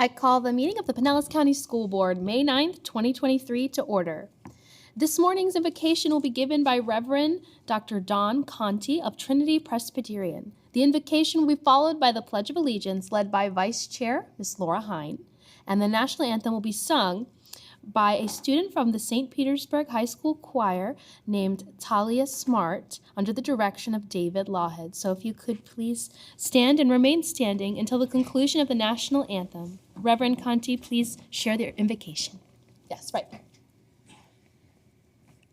I call the meeting of the Pinellas County School Board, May 9th, 2023, to order. This morning's invocation will be given by Reverend Dr. Don Conti of Trinity Presbyterian. The invocation will be followed by the Pledge of Allegiance, led by Vice Chair Ms. Laura Hine, and the national anthem will be sung by a student from the St. Petersburg High School Choir named Talia Smart under the direction of David Lawhead. So if you could please stand and remain standing until the conclusion of the national anthem. Reverend Conti, please share their invocation. Yes, right.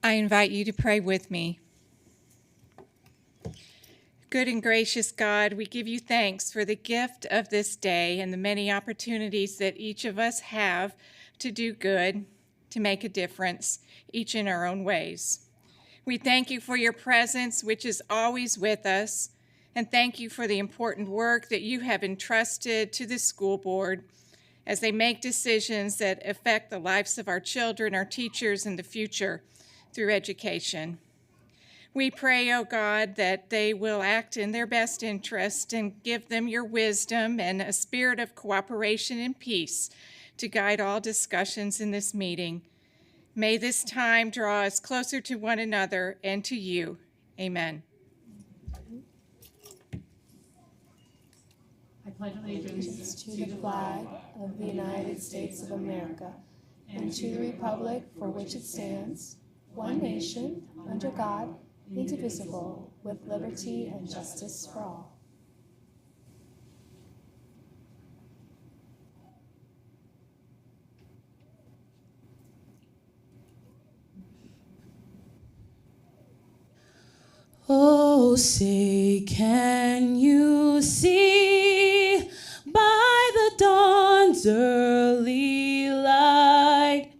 I invite you to pray with me. Good and gracious God, we give you thanks for the gift of this day and the many opportunities that each of us have to do good, to make a difference, each in our own ways. We thank you for your presence, which is always with us, and thank you for the important work that you have entrusted to the school board as they make decisions that affect the lives of our children, our teachers, and the future through education. We pray, O God, that they will act in their best interest and give them your wisdom and a spirit of cooperation and peace to guide all discussions in this meeting. May this time draw us closer to one another and to you. Amen. I pledge allegiance to the flag of the United States of America and to the republic for which it stands, one nation, under God, indivisible, with liberty and justice for all. Oh, say, can you see by the dawn's early light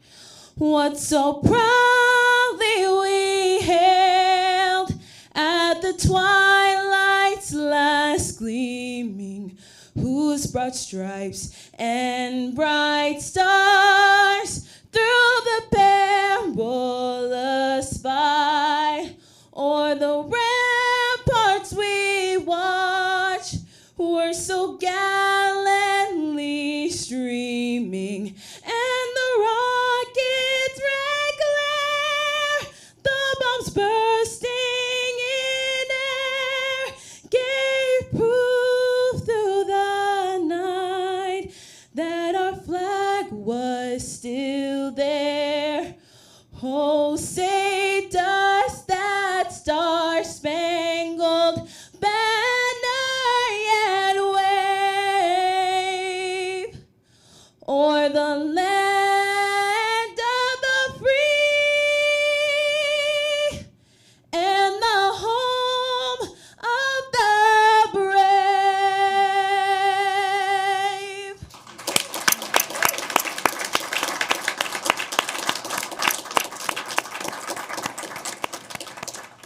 what so proudly we hailed at the twilight's last gleaming, whose broad stripes and bright stars through the perilous fight o'er the ramparts we watch were so gallantly streaming, and the rockets' red glare, the bombs bursting in air, gave proof through the night that our flag was still there. Oh, say does that star-spangled banner yet wave o'er the land of the free and the home of the brave?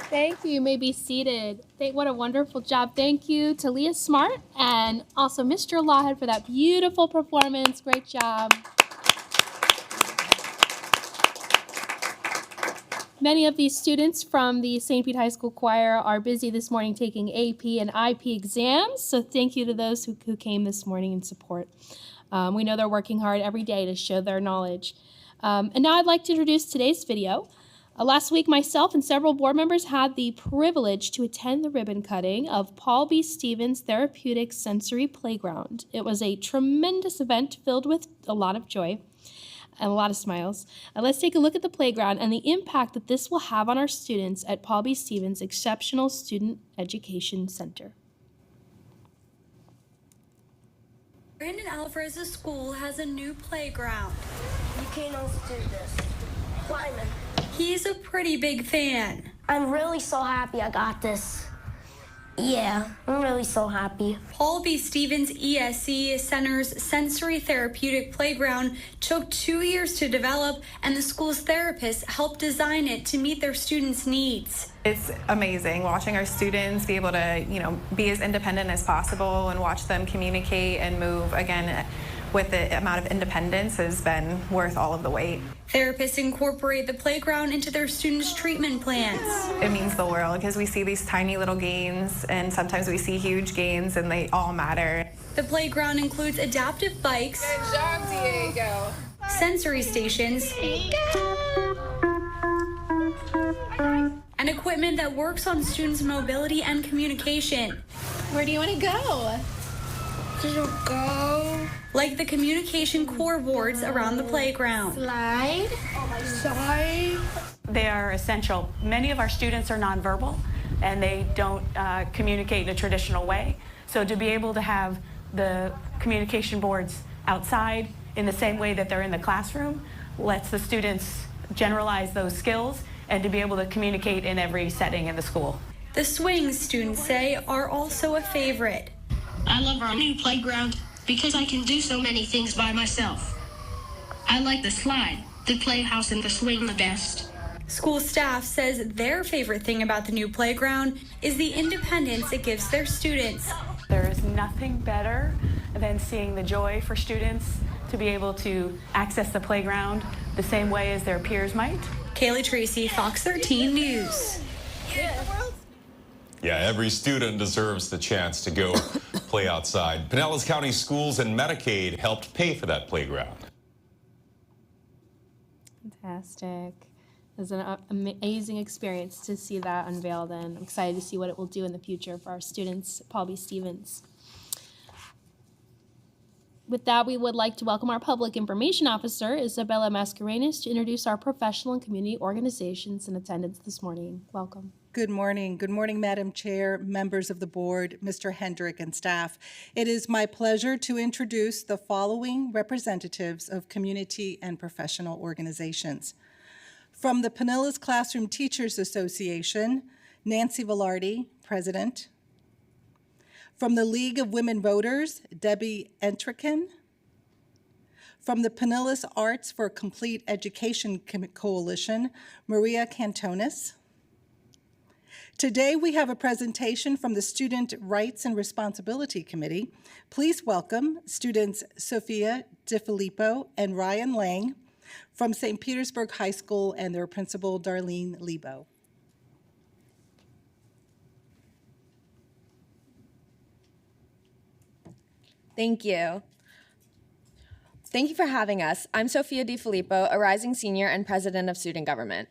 Thank you. You may be seated. What a wonderful job. Thank you to Leah Smart and also Mr. Lawhead for that beautiful performance. Great job. Many of these students from the St. Pete High School Choir are busy this morning taking AP and IP exams, so thank you to those who came this morning in support. We know they're working hard every day to show their knowledge. And now I'd like to introduce today's video. Last week, myself and several board members had the privilege to attend the ribbon cutting of Paul B. Stevens Therapeutic Sensory Playground. It was a tremendous event filled with a lot of joy and a lot of smiles. Let's take a look at the playground and the impact that this will have on our students at Paul B. Stevens Exceptional Student Education Center. Brandon Alvarez's school has a new playground. You can't do this. Climbing. He's a pretty big fan. I'm really so happy I got this. Yeah, I'm really so happy. Paul B. Stevens ESC Center's Sensory Therapeutic Playground took 2 years to develop, and the school's therapists helped design it to meet their students' needs. It's amazing watching our students be able to, be as independent as possible and watch them communicate and move. Again, with the amount of independence has been worth all of the wait. Therapists incorporate the playground into their students' treatment plans. It means the world because we see these tiny little gains and sometimes we see huge gains and they all matter. The playground includes adaptive bikes, Good job, Diego. sensory stations, and equipment that works on students' mobility and communication. Where do you want to go? Go. Like the communication core boards around the playground. Slide. Slide. They are essential. Many of our students are nonverbal and they don't communicate in a traditional way. So to be able to have the communication boards outside in the same way that they're in the classroom lets the students generalize those skills and to be able to communicate in every setting in the school. The swings, students say, are also a favorite. I love our new playground because I can do so many things by myself. I like the slide, the playhouse, and the swing the best. School staff says their favorite thing about the new playground is the independence it gives their students. There is nothing better than seeing the joy for students to be able to access the playground the same way as their peers might. Kaylee Tracy, Fox 13 News. Yeah, every student deserves the chance to go play outside. Pinellas County Schools and Medicaid helped pay for that playground. Fantastic. It was an amazing experience to see that unveiled, and I'm excited to see what it will do in the future for our students at Paul B. Stevens. With that, we would like to welcome our Public Information Officer, Isabella Mascarenas, to introduce our professional and community organizations in attendance this morning. Welcome. Good morning. Good morning, Madam Chair, members of the board, Mr. Hendrick, and staff. It is my pleasure to introduce the following representatives of community and professional organizations. From the Pinellas Classroom Teachers Association, Nancy Velarde, President. From the League of Women Voters, Debbie Entricken. From the Pinellas Arts for Complete Education Coalition, Maria Cantonis. Today we have a presentation from the Student Rights and Responsibility Committee. Please welcome students Sophia DiFilippo and Ryan Lang from St. Petersburg High School and their principal, Darlene Lebo. Thank you. Thank you for having us. I'm Sophia DiFilippo, a rising senior and president of student government.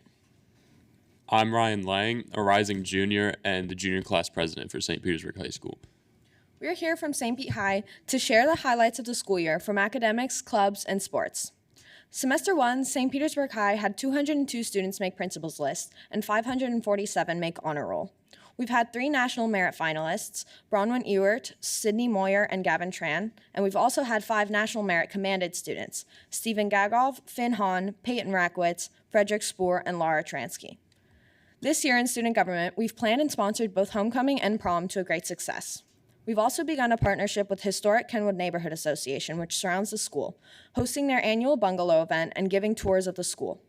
I'm Ryan Lang, a rising junior and the junior class president for St. Petersburg High School. We're here from St. Pete High to share the highlights of the school year from academics, clubs, and sports. Semester 1, St. Petersburg High had 202 students make principal's list and 547 make honor roll. We've had 3 national merit finalists, Bronwyn Ewert, Sydney Moyer, and Gavin Tran, and we've also had 5 national merit commanded students, Stephen Gagov, Finn Hahn, Peyton Rakowitz, Frederick Spoor, and Laura Transky. This year in student government, we've planned and sponsored both homecoming and prom to a great success. We've also begun a partnership with Historic Kenwood Neighborhood Association, which surrounds the school, hosting their annual bungalow event and giving tours of the school.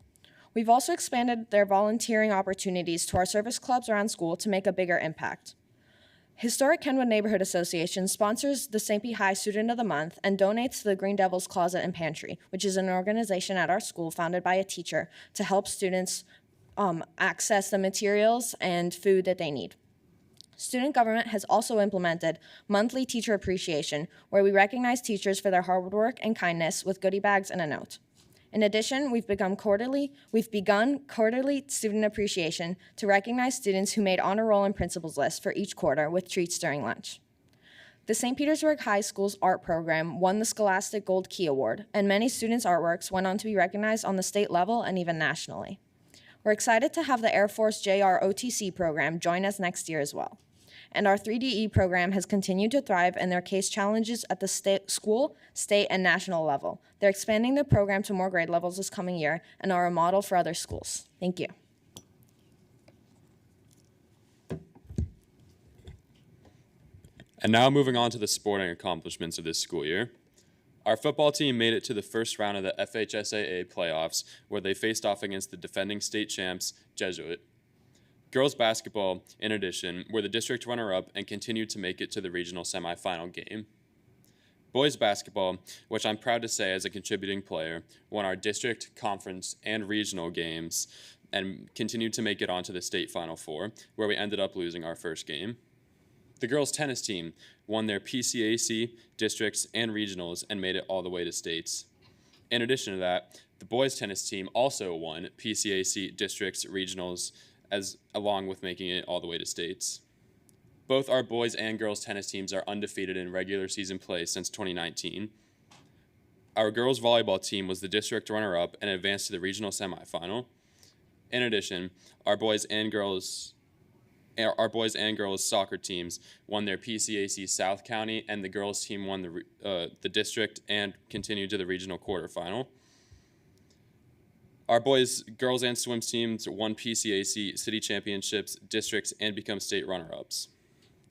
We've also expanded their volunteering opportunities to our service clubs around school to make a bigger impact. Historic Kenwood Neighborhood Association sponsors the St. Pete High Student of the Month and donates to the Green Devils Closet and Pantry, which is an organization at our school founded by a teacher to help students access the materials and food that they need. Student government has also implemented monthly teacher appreciation, where we recognize teachers for their hard work and kindness with goodie bags and a note. In addition, we've begun quarterly student appreciation to recognize students who made honor roll and principal's list for each quarter with treats during lunch. The St. Petersburg High School's art program won the Scholastic Gold Key Award, and many students' artworks went on to be recognized on the state level and even nationally. We're excited to have the Air Force JR OTC program join us next year as well. And our 3DE program has continued to thrive in their case challenges at the school, state, and national level. They're expanding the program to more grade levels this coming year and are a model for other schools. Thank you. And now moving on to the sporting accomplishments of this school year. Our football team made it to the first round of the FHSAA playoffs, where they faced off against the defending state champs, Jesuit. Girls basketball, in addition, were the district runner-up and continued to make it to the regional semifinal game. Boys basketball, which I'm proud to say as a contributing player, won our district, conference, and regional games and continued to make it onto the state Final Four, where we ended up losing our first game. The girls' tennis team won their PCAC, districts, and regionals and made it all the way to states. In addition to that, the boys' tennis team also won PCAC, districts, regionals, along with making it all the way to states. Both our boys and girls tennis teams are undefeated in regular season play since 2019. Our girls volleyball team was the district runner-up and advanced to the regional semifinal. In addition, our boys and girls soccer teams won their PCAC South County, and the girls team won the district and continued to the regional quarterfinal. Our boys, girls, and swim teams won PCAC city championships, districts, and become state runner-ups.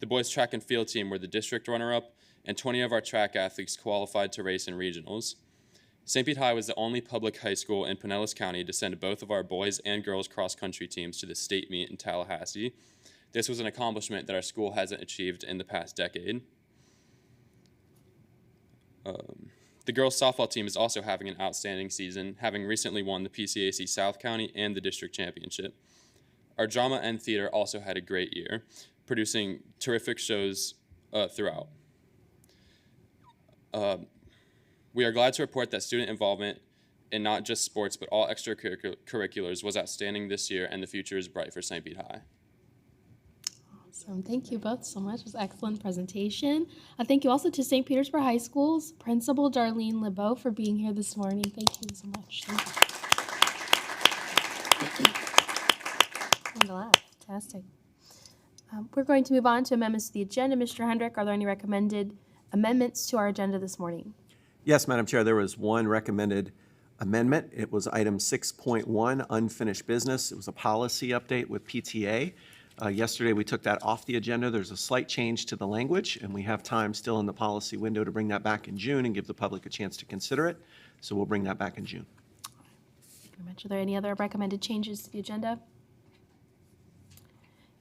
The boys track and field team were the district runner-up, and 20 of our track athletes qualified to race in regionals. St. Pete High was the only public high school in Pinellas County to send both of our boys and girls cross-country teams to the state meet in Tallahassee. This was an accomplishment that our school hasn't achieved in the past decade. The girls softball team is also having an outstanding season, having recently won the PCAC South County and the district championship. Our drama and theater also had a great year, producing terrific shows throughout. We are glad to report that student involvement in not just sports, but all extracurriculars was outstanding this year, and the future is bright for St. Pete High. Awesome. Thank you both so much. It was an excellent presentation. Thank you also to St. Petersburg High School's Principal Darlene LeBeau for being here this morning. Thank you so much. Thank you. Fantastic. We're going to move on to amendments to the agenda. Mr. Hendrick, are there any recommended amendments to our agenda this morning? Yes, Madam Chair, there was one recommended amendment. It was item 6.1, unfinished business. It was a policy update with PTA. Yesterday, we took that off the agenda. There's a slight change to the language, and we have time still in the policy window to bring that back in June and give the public a chance to consider it. So we'll bring that back in June. Thank you very much. Are there any other recommended changes to the agenda?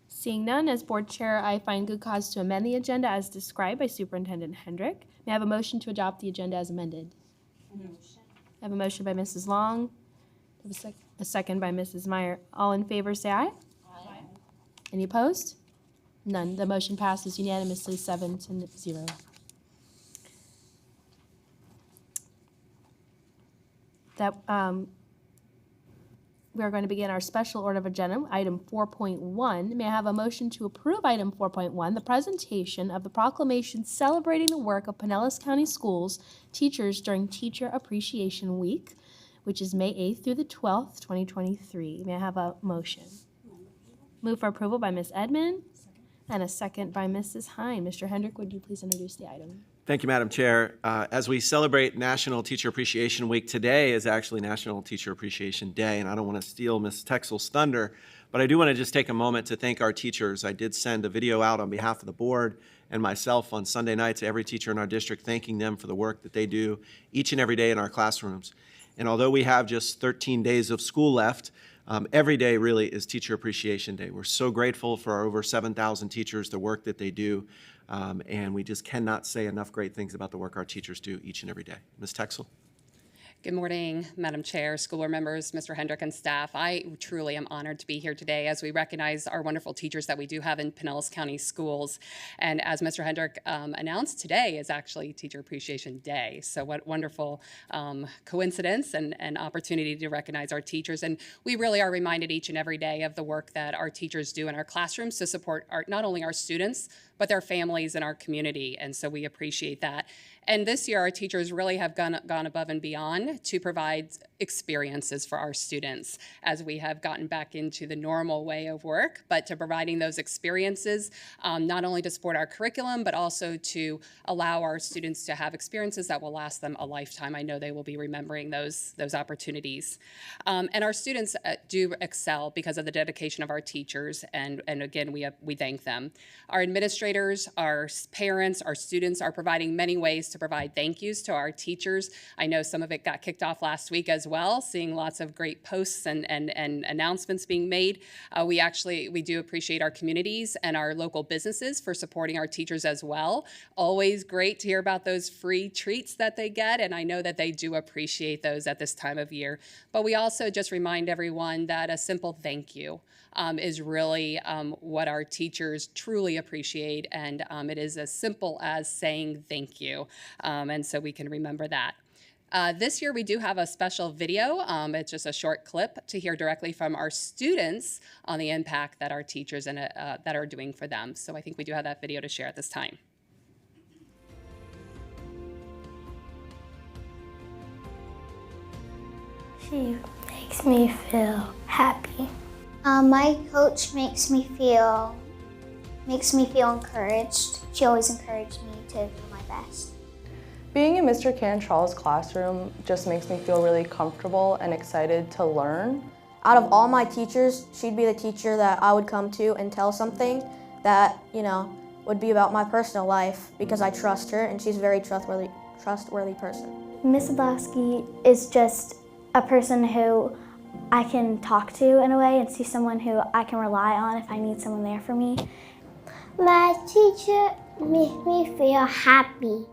Seeing none, as board chair, I find good cause to amend the agenda as described by Superintendent Hendrick. May I have a motion to adopt the agenda as amended? Motion. I have a motion by Mrs. Long, a second by Mrs. Meyer. All in favor, say aye. Aye. Any opposed? None. The motion passes unanimously 7-0. We are going to begin our special order of agenda, item 4.1. May I have a motion to approve item 4.1, the presentation of the proclamation celebrating the work of Pinellas County Schools teachers during Teacher Appreciation Week, which is May 8th through the 12th, 2023. May I have a motion? Move for approval by Ms. Edmond and a second by Mrs. Hine. Mr. Hendrick, would you please introduce the item? Thank you, Madam Chair. As we celebrate National Teacher Appreciation Week, today is actually National Teacher Appreciation Day, and I don't want to steal Ms. Texel's thunder, but I do want to just take a moment to thank our teachers. I did send a video out on behalf of the board and myself on Sunday night to every teacher in our district, thanking them for the work that they do each and every day in our classrooms. And although we have just 13 days of school left, every day really is Teacher Appreciation Day. We're so grateful for our over 7,000 teachers, the work that they do, and we just cannot say enough great things about the work our teachers do each and every day. Ms. Texel. Good morning, Madam Chair, school board members, Mr. Hendrick, and staff. I truly am honored to be here today as we recognize our wonderful teachers that we do have in Pinellas County Schools. And as Mr. Hendrick announced, today is actually Teacher Appreciation Day. So what wonderful coincidence and opportunity to recognize our teachers. And we really are reminded each and every day of the work that our teachers do in our classrooms to support not only our students, but their families and our community. And so we appreciate that. And this year, our teachers really have gone above and beyond to provide experiences for our students as we have gotten back into the normal way of work, but to providing those experiences, not only to support our curriculum, but also to allow our students to have experiences that will last them a lifetime. I know they will be remembering those opportunities. And our students do excel because of the dedication of our teachers, and again, we thank them. Our administrators, our parents, our students are providing many ways to provide thank yous to our teachers. I know some of it got kicked off last week as well, seeing lots of great posts and announcements being made. We do appreciate our communities and our local businesses for supporting our teachers as well. Always great to hear about those free treats that they get, and I know that they do appreciate those at this time of year. But we also just remind everyone that a simple thank you is really what our teachers truly appreciate pre-paid, and it is as simple as saying thank you, and so we can remember that. This year we do have a special video. It's just a short clip to hear directly from our students on the impact that our teachers that are doing for them. So I think we do have that video to share at this time. She makes me feel happy. My coach makes me feel encouraged. She always encouraged me to do my best. Being in Mr. Cantrell's classroom just makes me feel really comfortable and excited to learn. Out of all my teachers, she'd be the teacher that I would come to and tell something that, would be about my personal life because I trust her and she's a very trustworthy person. Miss Adlowski is just a person who I can talk to in a way and see someone who I can rely on if I need someone there for me. My teacher makes me feel happy.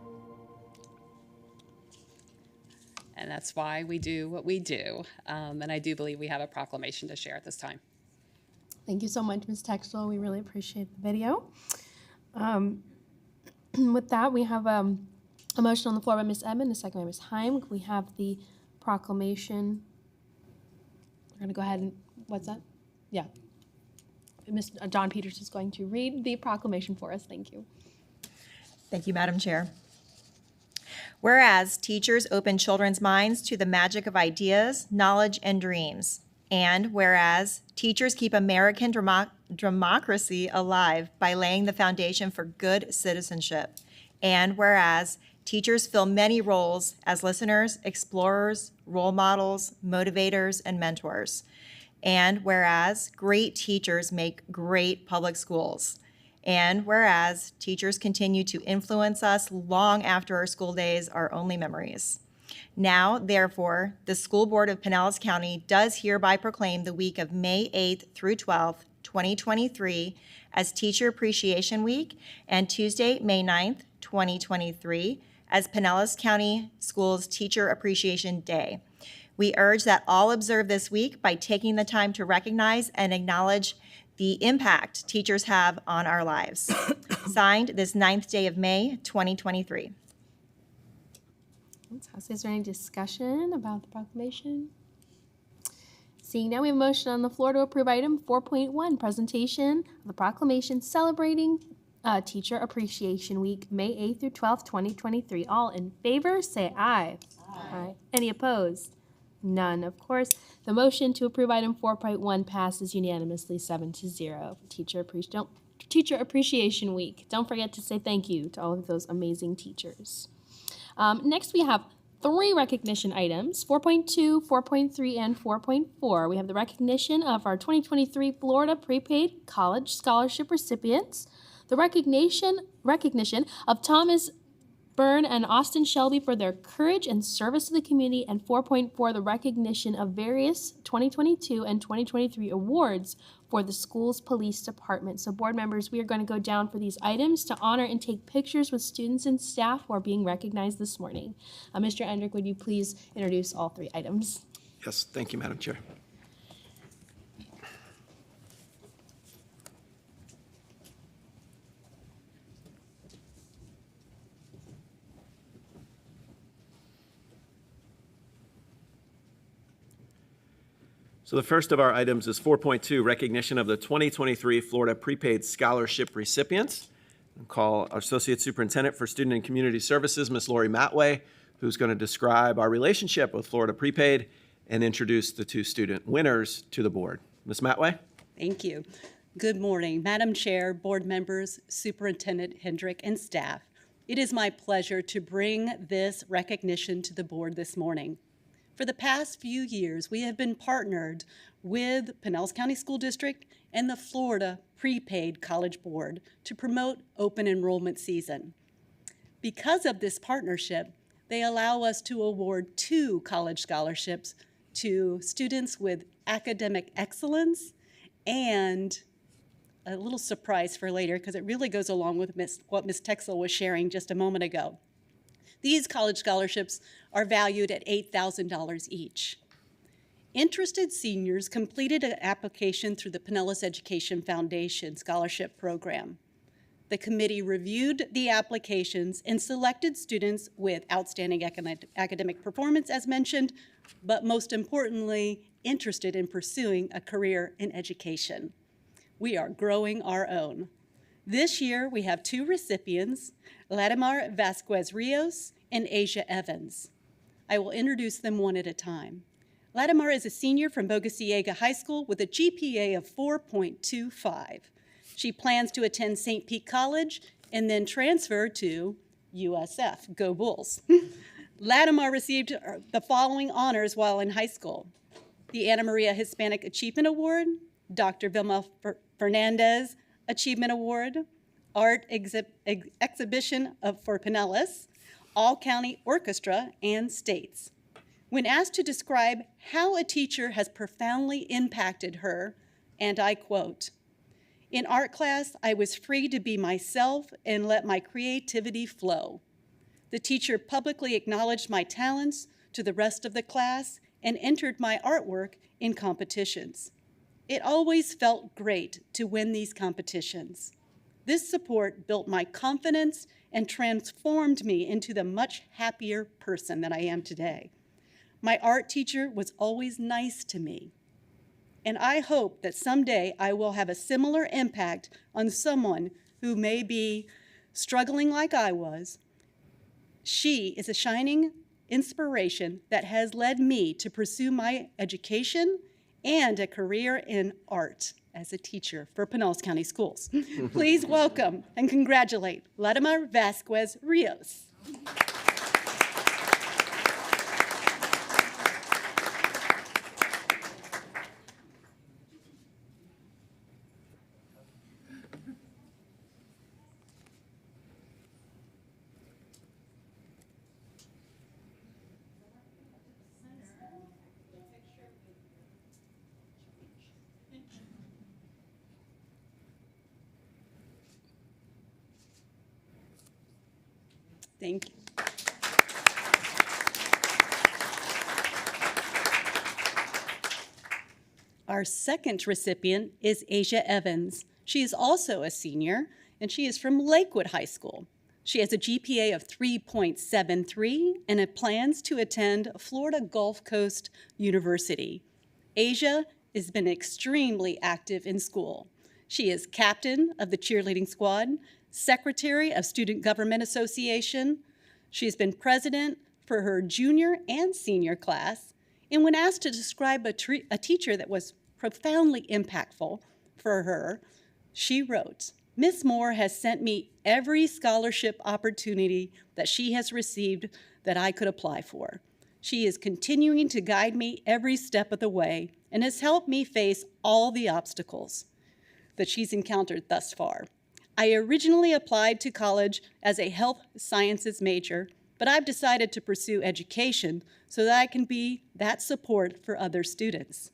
And that's why we do what we do. And I do believe we have a proclamation to share at this time. Thank you so much, Ms. Texel. We really appreciate the video. With that, we have a motion on the floor by Ms. Edmond, a second by Ms. Heim. We have the proclamation. We're going to go ahead and, what's that? Yeah. Mr. John Peters is going to read the proclamation for us. Thank you. Thank you, Madam Chair. Whereas teachers open children's minds to the magic of ideas, knowledge, and dreams. And whereas teachers keep American democracy alive by laying the foundation for good citizenship. And whereas teachers fill many roles as listeners, explorers, role models, motivators, and mentors. And whereas great teachers make great public schools. And whereas teachers continue to influence us long after our school days are only memories. Now, therefore, the School Board of Pinellas County does hereby proclaim the week of May 8th through 12th, 2023 as Teacher Appreciation Week and Tuesday, May 9th, 2023 as Pinellas County Schools Teacher Appreciation Day. We urge that all observe this week by taking the time to recognize and acknowledge the impact teachers have on our lives. Signed this 9th day of May, 2023. Is there any discussion about the proclamation? Seeing now, we have a motion on the floor to approve item 4.1, presentation of the proclamation celebrating Teacher Appreciation Week, May 8th through 12th, 2023. All in favor, say aye. Aye. Any opposed? None, of course. The motion to approve item 4.1 passes unanimously 7-0. Teacher Appreciation Week. Don't forget to say thank you to all of those amazing teachers. Next, we have 3 recognition items, 4.2, 4.3, and 4.4. We have the recognition of our 2023 Florida Prepaid College Scholarship recipients, the recognition of Thomas Byrne and Austin Shelby for their courage and service to the community, and 4.4, the recognition of various 2022 and 2023 awards for the school's police department. So board members, we are going to go down for these items to honor and take pictures with students and staff who are being recognized this morning. Mr. Endrick, would you please introduce all 3 items? Yes, thank you, Madam Chair. So the first of our items is 4.2, recognition of the 2023 Florida Prepaid Scholarship recipients. I'll call our Associate Superintendent for Student and Community Services, Ms. Lori Matway, who's going to describe our relationship with Florida Prepaid and introduce the 2 student winners to the board. Ms. Matway? Thank you. Good morning, Madam Chair, board members, Superintendent Hendrick, and staff. It is my pleasure to bring this recognition to the board this morning. For the past few years, we have been partnered with Pinellas County School District and the Florida Prepaid College Board to promote open enrollment season. Because of this partnership, they allow us to award 2 college scholarships to students with academic excellence, and a little surprise for later because it really goes along with what Ms. Texel was sharing just a moment ago. These college scholarships are valued at $8,000 each. Interested seniors completed an application through the Pinellas Education Foundation Scholarship Program. The committee reviewed the applications and selected students with outstanding academic performance, as mentioned, but most importantly, interested in pursuing a career in education. We are growing our own. This year, we have 2 recipients, Latimar Vasquez Rios and Asia Evans. I will introduce them one at a time. Latimar is a senior from Bogosiega High School with a GPA of 4.25. She plans to attend St. Pete College and then transfer to USF. Go Bulls. Latimar received the following honors while in high school: the Anna Maria Hispanic Achievement Award, Dr. Vilma Fernandez Achievement Award, Art Exhibition for Pinellas, All-County Orchestra, and States. When asked to describe how a teacher has profoundly impacted her, and I quote, "In art class, I was free to be myself and let my creativity flow. The teacher publicly acknowledged my talents to the rest of the class and entered my artwork in competitions. It always felt great to win these competitions. This support built my confidence and transformed me into the much happier person that I am today. My art teacher was always nice to me. And I hope that someday I will have a similar impact on someone who may be struggling like I was. She is a shining inspiration that has led me to pursue my education and a career in art as a teacher for Pinellas County Schools." Please welcome and congratulate Latimar Vasquez Rios. Thank you. Our second recipient is Asia Evans. She is also a senior, and she is from Lakewood High School. She has a GPA of 3.73 and plans to attend Florida Gulf Coast University. Asia has been extremely active in school. She is captain of the cheerleading squad, secretary of Student Government Association. She's been president for her junior and senior class. And when asked to describe a teacher that was profoundly impactful for her, she wrote, "Miss Moore has sent me every scholarship opportunity that she has received that I could apply for. She is continuing to guide me every step of the way and has helped me face all the obstacles that she's encountered thus far. I originally applied to college as a health sciences major, but I've decided to pursue education so that I can be that support for other students.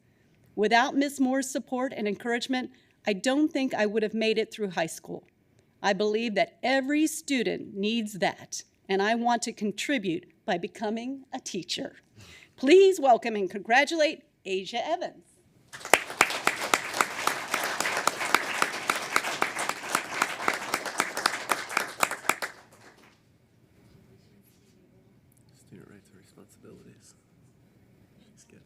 Without Ms. Moore's support and encouragement, I don't think I would have made it through high school. I believe that every student needs that, and I want to contribute by becoming a teacher." Please welcome and congratulate Asia Evans. Student rights and responsibilities. She's good.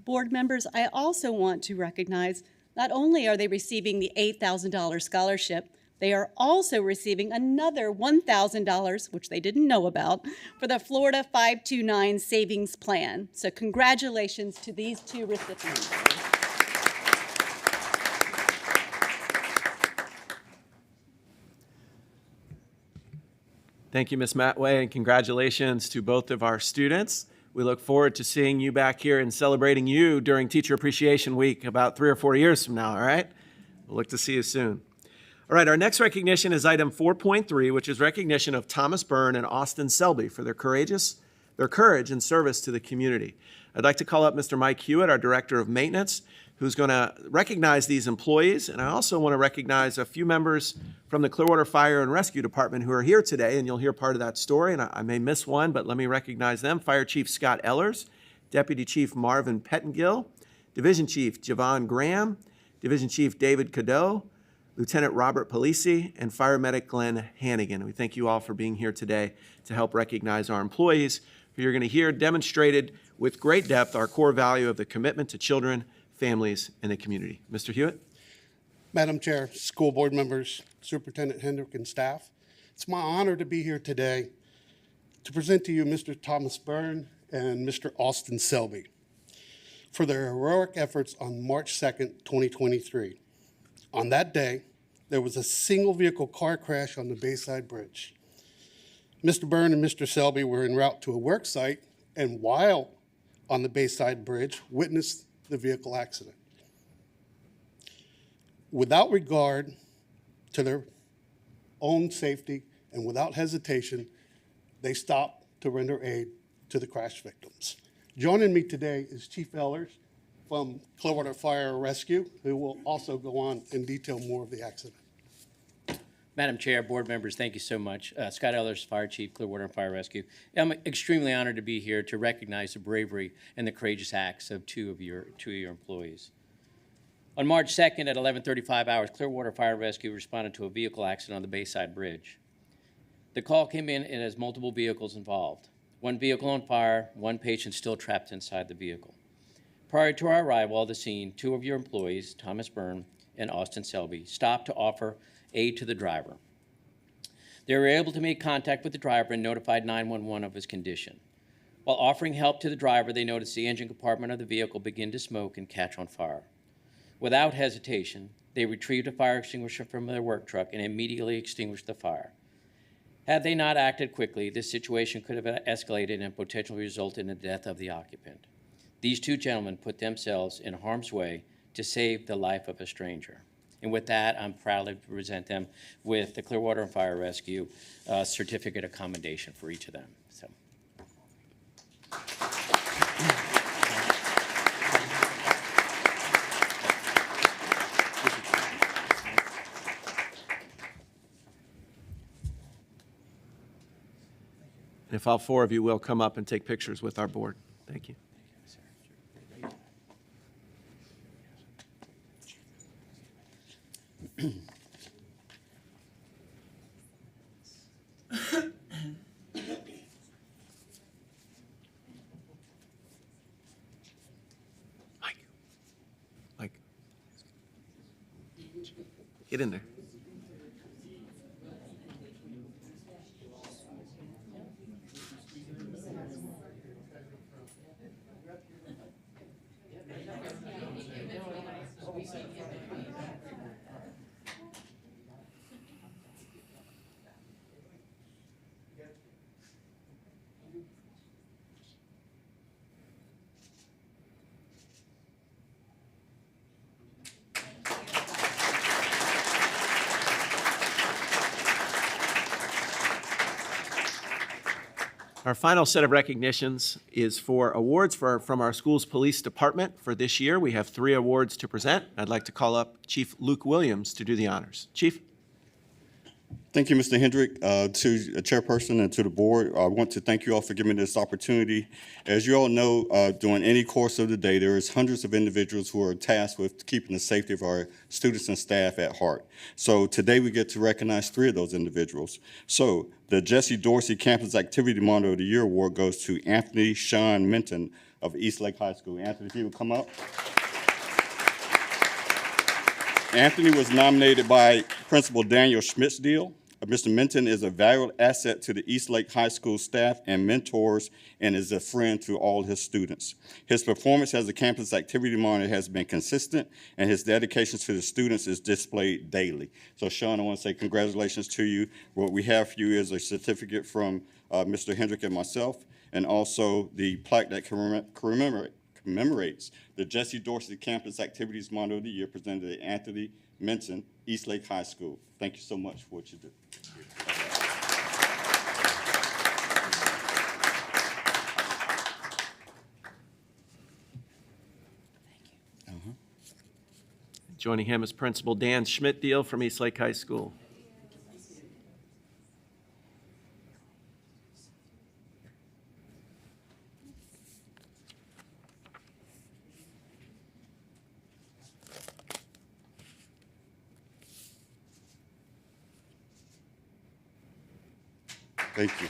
Board members, I also want to recognize not only are they receiving the $8,000 scholarship, they are also receiving another $1,000, which they didn't know about, for the Florida 529 Savings Plan. So congratulations to these 2 recipients. Thank you, Ms. Matway, and congratulations to both of our students. We look forward to seeing you back here and celebrating you during Teacher Appreciation Week about 3 or 4 years from now, all right? We'll look to see you soon. All right, our next recognition is item 4.3, which is recognition of Thomas Byrne and Austin Selby for their courageous their courage and service to the community. I'd like to call up Mr. Mike Hewitt, our Director of Maintenance, who's going to recognize these employees. And I also want to recognize a few members from the Clearwater Fire and Rescue Department who are here today, and you'll hear part of that story, and I may miss one, but let me recognize them. Fire Chief Scott Ellers, Deputy Chief Marvin Pettengill, Division Chief Javon Graham, Division Chief David Cadeau, Lieutenant Robert Polisi, and Fire Medic Glenn Hannigan. We thank you all for being here today to help recognize our employees, who you're going to hear demonstrated with great depth our core value of the commitment to children, families, and the community. Mr. Hewitt. Madam Chair, school board members, Superintendent Hendrick, and staff, it's my honor to be here today to present to you Mr. Thomas Byrne and Mr. Austin Selby for their heroic efforts on March 2nd, 2023. On that day, there was a single vehicle car crash on the Bayside Bridge. Mr. Byrne and Mr. Selby were en route to a work site, and while on the Bayside Bridge, witnessed the vehicle accident. Without regard to their own safety and without hesitation, they stopped to render aid to the crash victims. Joining me today is Chief Ellers from Clearwater Fire and Rescue, who will also go on and detail more of the accident. Madam Chair, board members, thank you so much. Scott Ellers, Fire Chief, Clearwater Fire Rescue. I'm extremely honored to be here to recognize the bravery and the courageous acts of two of your employees. On March 2nd at 11:35 hours, Clearwater Fire Rescue responded to a vehicle accident on the Bayside Bridge. The call came in and has multiple vehicles involved. One vehicle on fire, one patient still trapped inside the vehicle. Prior to our arrival at the scene, two of your employees, Thomas Byrne and Austin Selby, stopped to offer aid to the driver. They were able to make contact with the driver and notified 911 of his condition. While offering help to the driver, they noticed the engine compartment of the vehicle begin to smoke and catch on fire. Without hesitation, they retrieved a fire extinguisher from their work truck and immediately extinguished the fire. Had they not acted quickly, this situation could have escalated and potentially resulted in the death of the occupant. These two gentlemen put themselves in harm's way to save the life of a stranger. And with that, I'm proud to present them with the Clearwater and Fire Rescue certificate of commendation for each of them. So. And if all four of you will come up and take pictures with our board. Thank you. Mike. Get in there. Our final set of recognitions is for awards from our school's police department for this year. We have 3 awards to present. I'd like to call up Chief Luke Williams to do the honors. Chief. Thank you, Mr. Hendrick, to the chairperson and to the board. I want to thank you all for giving me this opportunity. As you all know, during any course of the day, there is hundreds of individuals who are tasked with keeping the safety of our students and staff at heart. So today we get to recognize 3 of those individuals. So the Jesse Dorsey Campus Activity Monitor of the Year Award goes to Anthony Sean Minton of Eastlake High School. Anthony, if you would come up. Anthony was nominated by Principal Daniel Schmitzdale. Mr. Minton is a valuable asset to the Eastlake High School staff and mentors and is a friend to all his students. His performance as a campus activity monitor has been consistent and his dedication to the students is displayed daily. So Sean, I want to say congratulations to you. What we have for you is a certificate from Mr. Hendrick and myself, and also the plaque that commemorates the Jesse Dorsey Campus Activities Monitor of the Year presented to Anthony Minton, Eastlake High School. Thank you so much for what you do. Joining him is Principal Dan Schmidtdeal from Eastlake High School. Thank you.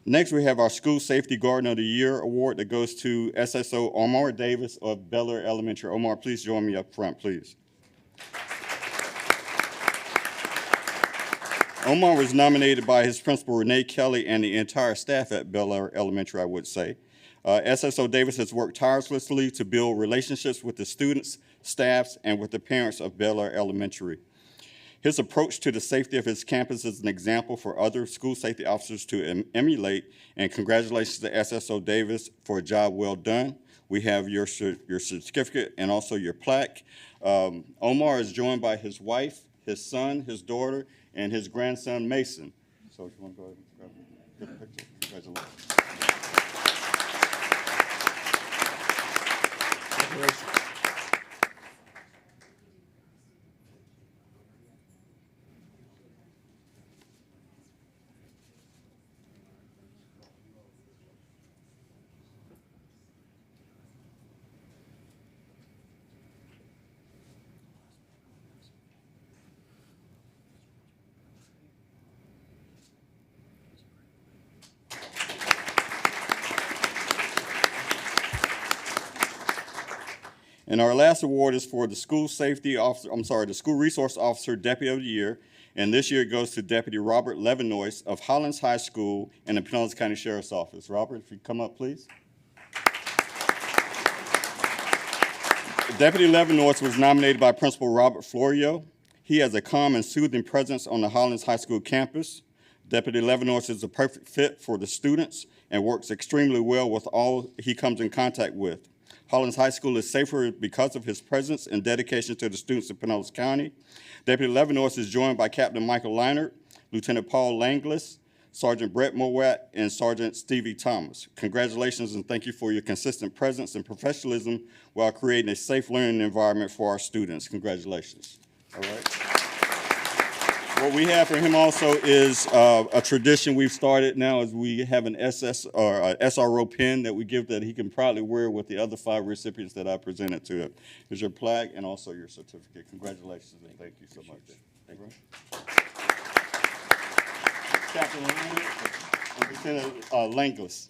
Next, we have our School Safety Guardian of the Year award that goes to SSO Omar Davis of Bel Air Elementary. Omar, please join me up front, please. Omar was nominated by his principal, Renee Kelly, and the entire staff at Bel Air Elementary, I would say. SSO Davis has worked tirelessly to build relationships with the students, staffs, and with the parents of Bel Air Elementary. His approach to the safety of his campus is an example for other school safety officers to emulate, and congratulations to SSO Davis for a job well done. We have your certificate and also your plaque. Omar is joined by his wife, his son, his daughter, and his grandson, Mason. So if you want to go ahead and get a picture. Congratulations. Congratulations. And our last award is for the School Safety Officer, the School Resource Officer Deputy of the Year. And this year it goes to Deputy Robert Levenois of Hollins High School in the Pinellas County Sheriff's Office. Robert, if you come up, please. Deputy Levenois was nominated by Principal Robert Florio. He has a calm and soothing presence on the Hollins High School campus. Deputy Levenois is a perfect fit for the students and works extremely well with all he comes in contact with. Hollins High School is safer because of his presence and dedication to the students of Pinellas County. Deputy Levenois is joined by Captain Michael Leinert, Lieutenant Paul Langlis, Sergeant Brett Mowat, and Sergeant Stevie Thomas. Congratulations and thank you for your consistent presence and professionalism while creating a safe learning environment for our students. Congratulations. All right. What we have for him also is a tradition we've started now is we have an SS or a SRO pin that we give that he can proudly wear with the other 5 recipients that I presented to him. Here's your plaque and also your certificate. Congratulations and thank you so much. Thank you. Captain Leinert and Lieutenant Langlis.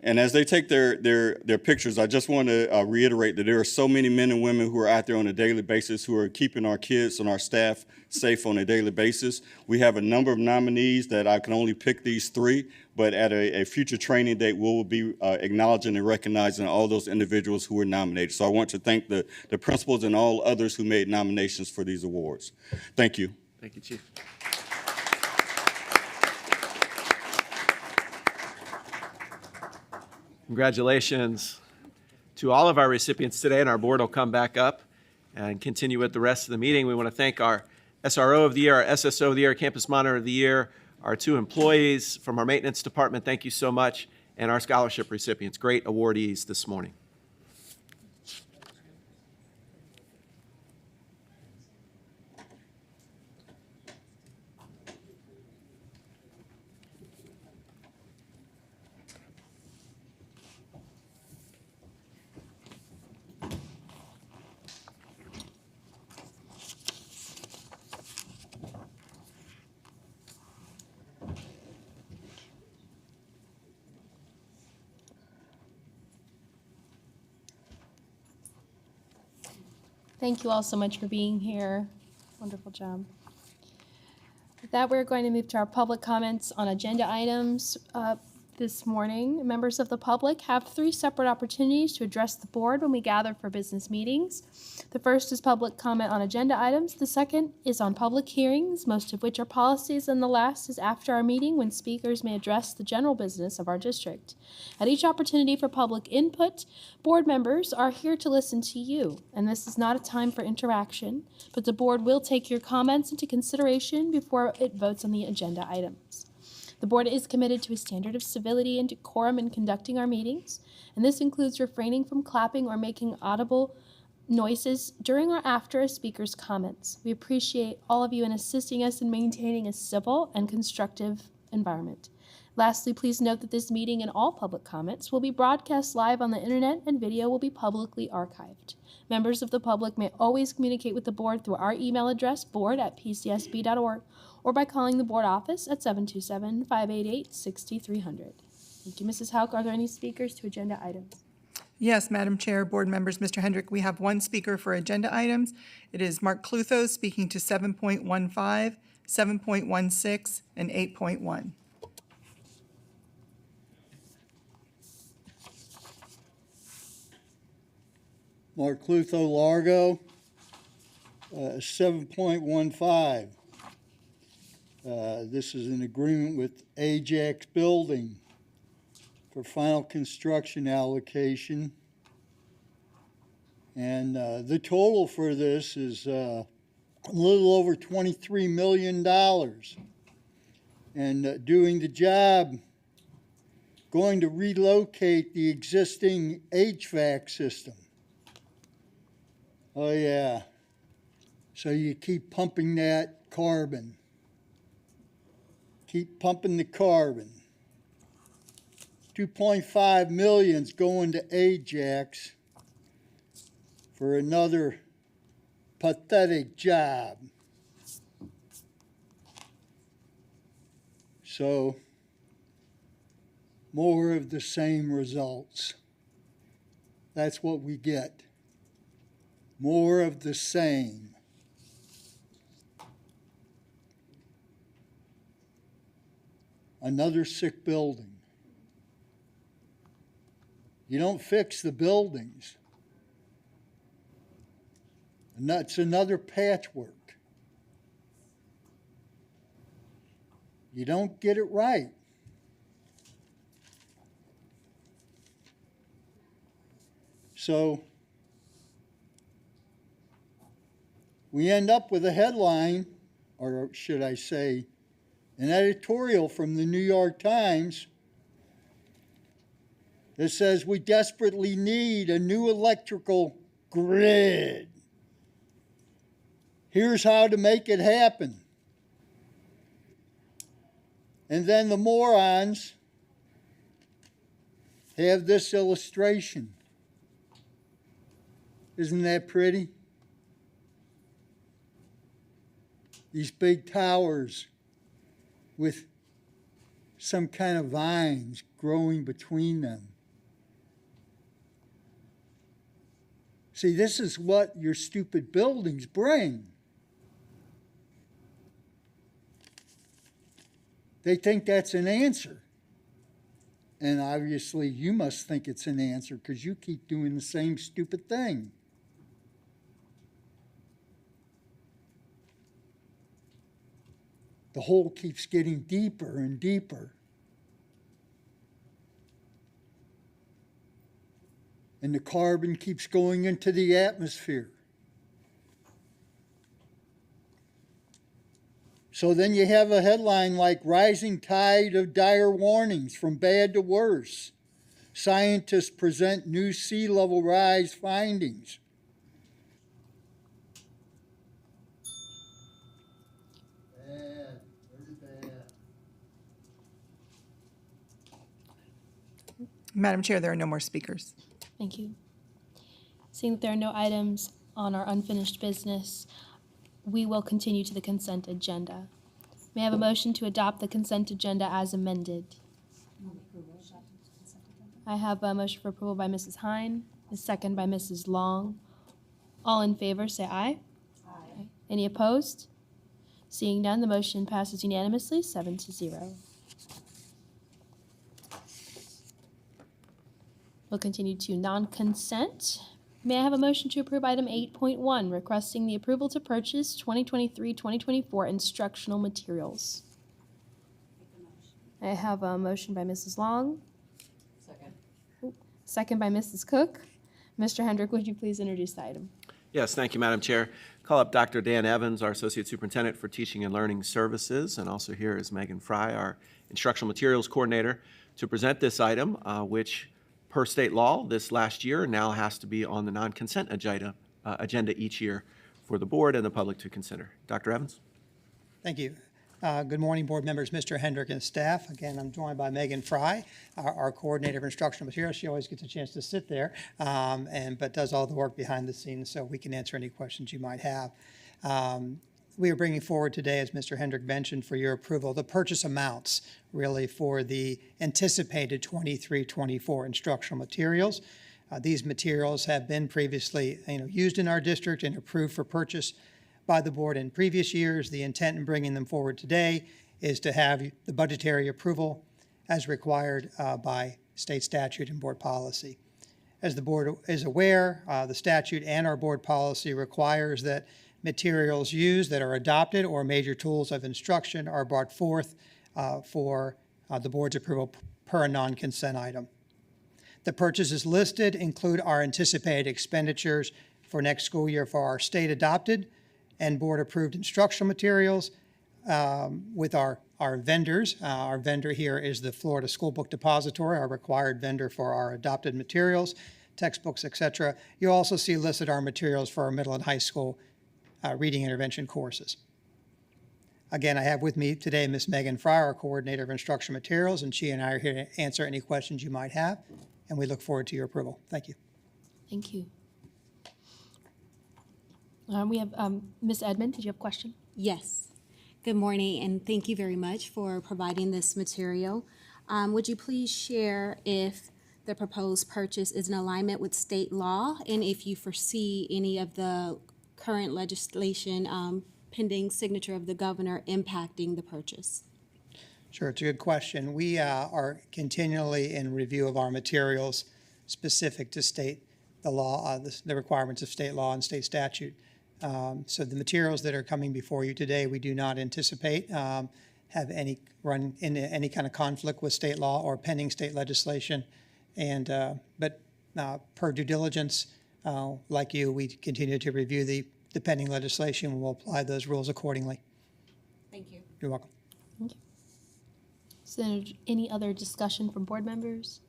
And as they take their pictures, I just want to reiterate that there are so many men and women who are out there on a daily basis who are keeping our kids and our staff safe on a daily basis. We have a number of nominees that I can only pick these 3, but at a future training date, we'll be acknowledging and recognizing all those individuals who were nominated. So I want to thank the principals and all others who made nominations for these awards. Thank you. Thank you, Chief. Congratulations to all of our recipients today, and our board will come back up and continue with the rest of the meeting. We want to thank our SRO of the Year, our SSO of the Year, Campus Monitor of the Year, our 2 employees from our maintenance department, thank you so much, and our scholarship recipients, great awardees this morning. Thank you all so much for being here. Wonderful job. With that, we're going to move to our public comments on agenda items. This morning, members of the public have 3 separate opportunities to address the board when we gather for business meetings. The first is public comment on agenda items. The second is on public hearings, most of which are policies, and the last is after our meeting when speakers may address the general business of our district. At each opportunity for public input, board members are here to listen to you, and this is not a time for interaction, but the board will take your comments into consideration before it votes on the agenda items. The board is committed to a standard of civility and decorum in conducting our meetings, and this includes refraining from clapping or making audible noises during or after a speaker's comments. We appreciate all of you in assisting us in maintaining a civil and constructive environment. Lastly, please note that this meeting and all public comments will be broadcast live on the internet and video will be publicly archived. Members of the public may always communicate with the board through our email address, board@pcsb.org, or by calling the board office at 727-588-6300. Thank you, Mrs. Hauk. Are there any speakers to agenda items? Yes, Madam Chair, board members, Mr. Hendrick, we have 1 speaker for agenda items. It is Mark Clutho speaking to 7.15, 7.16, and 8.1. Mark Clutho, Largo, 7.15. This is an agreement with Ajax Building for final construction allocation. And the total for this is a little over $23 million. And doing the job, going to relocate the existing HVAC system. Oh yeah, so you keep pumping that carbon. Keep pumping the carbon. 2.5 million's going to Ajax for another pathetic job. So, more of the same results. That's what we get. More of the same. Another sick building. You don't fix the buildings. And that's another patchwork. You don't get it right. So, we end up with a headline, or should I say, an editorial from the New York Times that says we desperately need a new electrical grid. Here's how to make it happen. And then the morons have this illustration. Isn't that pretty? These big towers with some kind of vines growing between them. See, this is what your stupid buildings bring. They think that's an answer. And obviously you must think it's an answer because you keep doing the same stupid thing. The hole keeps getting deeper and deeper. And the carbon keeps going into the atmosphere. So then you have a headline like Rising Tide of Dire Warnings from Bad to Worse. Scientists present new sea level rise findings. Madam Chair, there are no more speakers. Thank you. Seeing that there are no items on our unfinished business, we will continue to the consent agenda. May I have a motion to adopt the consent agenda as amended? I have a motion for approval by Mrs. Hine, a second by Mrs. Long. All in favor, say aye. Aye. Any opposed? Seeing none, the motion passes unanimously, 7-0. We'll continue to non-consent. May I have a motion to approve item 8.1, requesting the approval to purchase 2023-2024 instructional materials? I have a motion by Mrs. Long. Second by Mrs. Cook. Mr. Hendrick, would you please introduce the item? Yes, thank you, Madam Chair. Call up Dr. Dan Evans, our Associate Superintendent for Teaching and Learning Services, and also here is Megan Fry, our Instructional Materials Coordinator, to present this item, which per state law this last year now has to be on the non-consent agenda each year for the board and the public to consider. Dr. Evans? Thank you. Good morning, board members, Mr. Hendrick and staff. Again, I'm joined by Megan Fry, our coordinator of instructional materials. She always gets a chance to sit there, but does all the work behind the scenes so we can answer any questions you might have. We are bringing forward today, as Mr. Hendrick mentioned, for your approval, the purchase amounts really for the anticipated 23-24 instructional materials. These materials have been previously used in our district and approved for purchase by the board in previous years. The intent in bringing them forward today is to have the budgetary approval as required by state statute and board policy. As the board is aware, the statute and our board policy requires that materials used that are adopted or major tools of instruction are brought forth for the board's approval per a non-consent item. The purchases listed include our anticipated expenditures for next school year for our state adopted and board-approved instructional materials with our vendors. Our vendor here is the Florida School Book Depository, our required vendor for our adopted materials, textbooks, etc. You'll also see listed our materials for our middle and high school reading intervention courses. Again, I have with me today Ms. Megan Fry, our coordinator of instructional materials, and she and I are here to answer any questions you might have, and we look forward to your approval. Thank you. Thank you. We have Ms. Edmond. Did you have a question? Yes. Good morning, and thank you very much for providing this material. Would you please share if the proposed purchase is in alignment with state law, and if you foresee any of the current legislation pending signature of the governor impacting the purchase? Sure, it's a good question. We are continually in review of our materials specific to the law, the requirements of state law and state statute. So the materials that are coming before you today, we do not anticipate have run into any kind of conflict with state law or pending state legislation. And but per due diligence, like you, we continue to review the pending legislation and we'll apply those rules accordingly. Thank you. You're welcome. Thank you. Is there any other discussion from board members?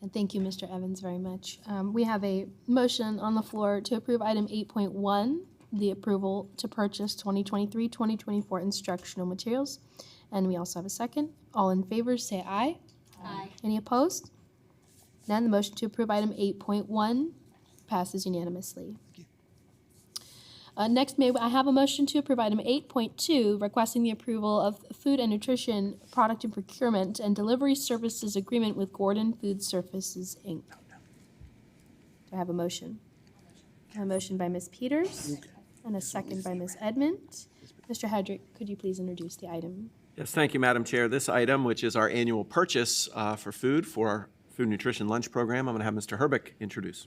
And thank you, Mr. Evans, very much. We have a motion on the floor to approve item 8.1, the approval to purchase 2023-2024 instructional materials. And we also have a second. All in favor, say aye. Aye. Any opposed? None. The motion to approve item 8.1 passes unanimously. Next, may I have a motion to approve item 8.2, requesting the approval of food and nutrition product and procurement and delivery services agreement with Gordon Food Services, Inc. Do I have a motion? A motion by Ms. Peters and a second by Ms. Edmond. Mr. Hedrick, could you please introduce the item? Yes, thank you, Madam Chair. This item, which is our annual purchase for food for our food nutrition lunch program, I'm going to have Mr. Herbeck introduce.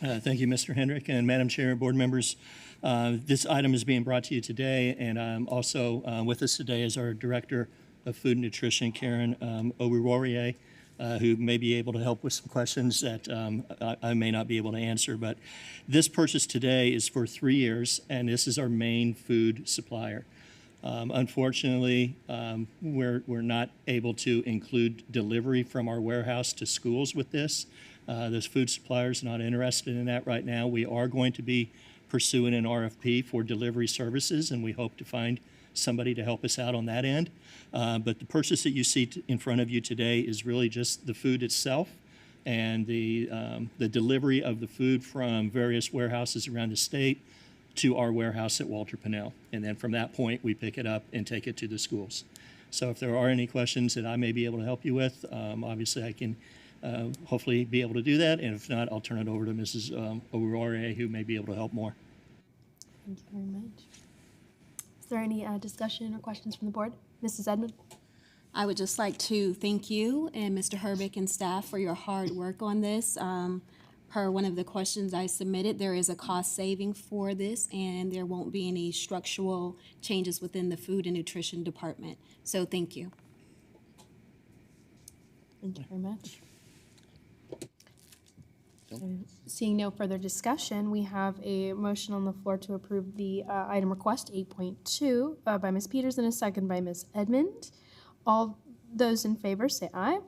Thank you, Mr. Hendrick, and Madam Chair, board members. This item is being brought to you today, and also with us today is our Director of Food and Nutrition, Karen O'Rourrier, who may be able to help with some questions that I may not be able to answer. But this purchase today is for 3 years, and this is our main food supplier. Unfortunately, we're not able to include delivery from our warehouse to schools with this. Those food suppliers are not interested in that right now. We are going to be pursuing an RFP for delivery services, and we hope to find somebody to help us out on that end. But the purchase that you see in front of you today is really just the food itself and the delivery of the food from various warehouses around the state to our warehouse at Walter Pinnell. And then from that point, we pick it up and take it to the schools. So if there are any questions that I may be able to help you with, obviously I can hopefully be able to do that. And if not, I'll turn it over to Mrs. O'Rourrier, who may be able to help more. Thank you very much. Is there any discussion or questions from the board? Mrs. Edmond? I would just like to thank you and Mr. Herbick and staff for your hard work on this. Per one of the questions I submitted, there is a cost saving for this, and there won't be any structural changes within the food and nutrition department. So thank you. Thank you very much. Seeing no further discussion, we have a motion on the floor to approve the item request 8.2 by Ms. Peters and a second by Ms. Edmond. All those in favor say aye.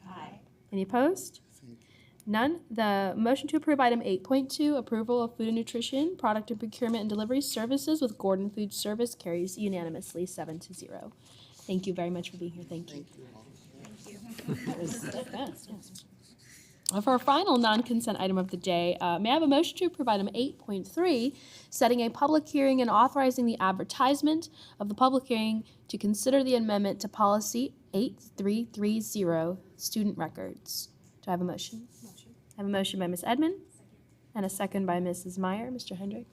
Aye. Any opposed? None. The motion to approve item 8.2, approval of food and nutrition, product and procurement and delivery services with Gordon Food Service carries unanimously 7-0. Thank you very much for being here. Thank you. That was fast, yes. For our final non-consent item of the day, may I have a motion to approve item 8.3, setting a public hearing and authorizing the advertisement of the public hearing to consider the amendment to policy 8330, student records. Do I have a motion? I have a motion by Ms. Edmond and a second by Mrs. Meyer. Mr. Hendrick.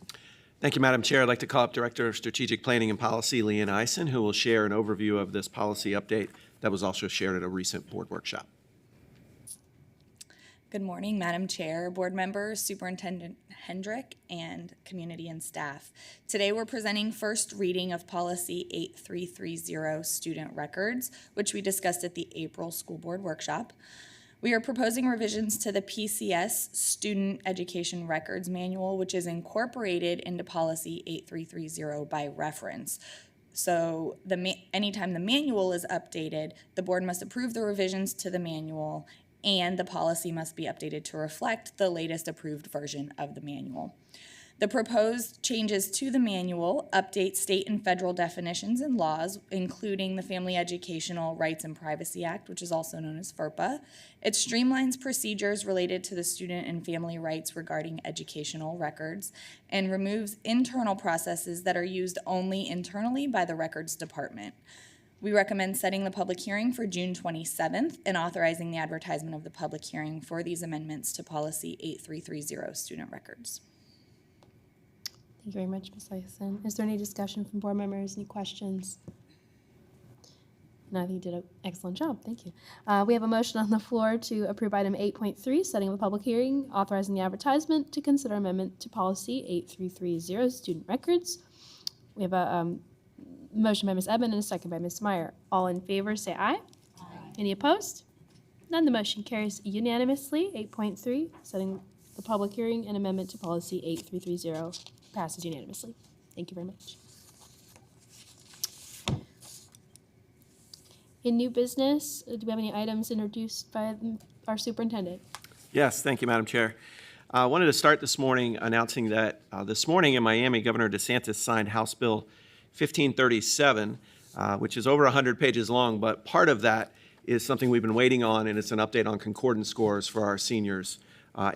Thank you, Madam Chair. I'd like to call up Director of Strategic Planning and Policy, Leanne Eisen, who will share an overview of this policy update that was also shared at a recent board workshop. Good morning, Madam Chair, board members, Superintendent Hendrick, and community and staff. Today we're presenting first reading of Policy 8330, Student Records, which we discussed at the April School Board Workshop. We are proposing revisions to the PCS Student Education Records Manual, which is incorporated into Policy 8330 by reference. So anytime the manual is updated, the board must approve the revisions to the manual, and the policy must be updated to reflect the latest approved version of the manual. The proposed changes to the manual update state and federal definitions and laws, including the Family Educational Rights and Privacy Act, which is also known as FERPA. It streamlines procedures related to the student and family rights regarding educational records and removes internal processes that are used only internally by the records department. We recommend setting the public hearing for June 27th and authorizing the advertisement of the public hearing for these amendments to Policy 8330, Student Records. Thank you very much, Ms. Eisen. Is there any discussion from board members? Any questions? No, I think you did an excellent job. Thank you. We have a motion on the floor to approve item 8.3, setting the public hearing, authorizing the advertisement to consider amendment to Policy 8330, Student Records. We have a motion by Ms. Edmond and a second by Ms. Meyer. All in favor say aye. Aye. Any opposed? None. The motion carries unanimously. 8.3, setting the public hearing and amendment to Policy 8330 passes unanimously. Thank you very much. In new business, do we have any items introduced by our superintendent? Yes, thank you, Madam Chair. I wanted to start this morning announcing that this morning in Miami, Governor DeSantis signed House Bill 1537, which is over 100 pages long, but part of that is something we've been waiting on, and it's an update on concordance scores for our seniors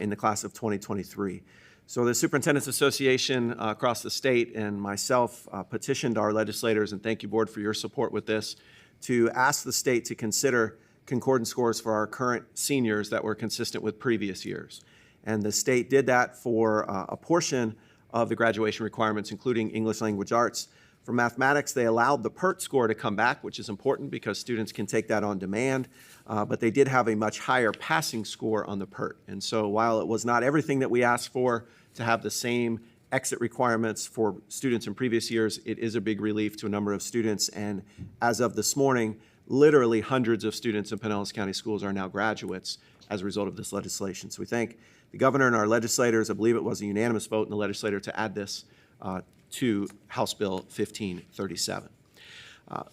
in the class of 2023. So the Superintendent's Association across the state and myself petitioned our legislators, and thank you, Board, for your support with this, to ask the state to consider concordance scores for our current seniors that were consistent with previous years. And the state did that for a portion of the graduation requirements, including English Language Arts. For mathematics, they allowed the PERT score to come back, which is important because students can take that on demand, but they did have a much higher passing score on the PERT. And so while it was not everything that we asked for to have the same exit requirements for students in previous years, it is a big relief to a number of students. And as of this morning, literally hundreds of students in Pinellas County Schools are now graduates as a result of this legislation. So we thank the governor and our legislators. I believe it was a unanimous vote in the legislature to add this to House Bill 1537.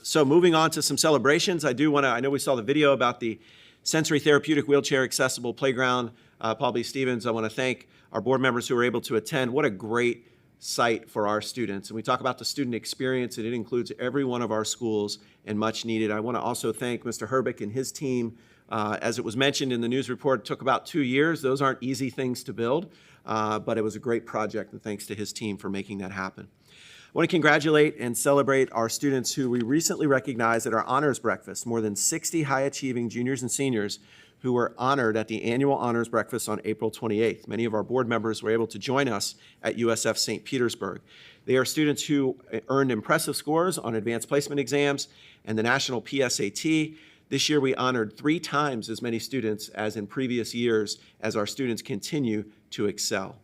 So moving on to some celebrations, I know we saw the video about the sensory therapeutic wheelchair accessible playground. Paul B. Stevens, I want to thank our board members who were able to attend. What a great site for our students. And we talk about the student experience, and it includes every one of our schools and much needed. I want to also thank Mr. Herbick and his team. As it was mentioned in the news report, it took about 2 years. Those aren't easy things to build, but it was a great project, and thanks to his team for making that happen. I want to congratulate and celebrate our students who we recently recognized at our honors breakfast, more than 60 high-achieving juniors and seniors who were honored at the annual honors breakfast on April 28th. Many of our board members were able to join us at USF St. Petersburg. They are students who earned impressive scores on advanced placement exams and the national PSAT. This year we honored 3 times as many students as in previous years as our students continue to excel.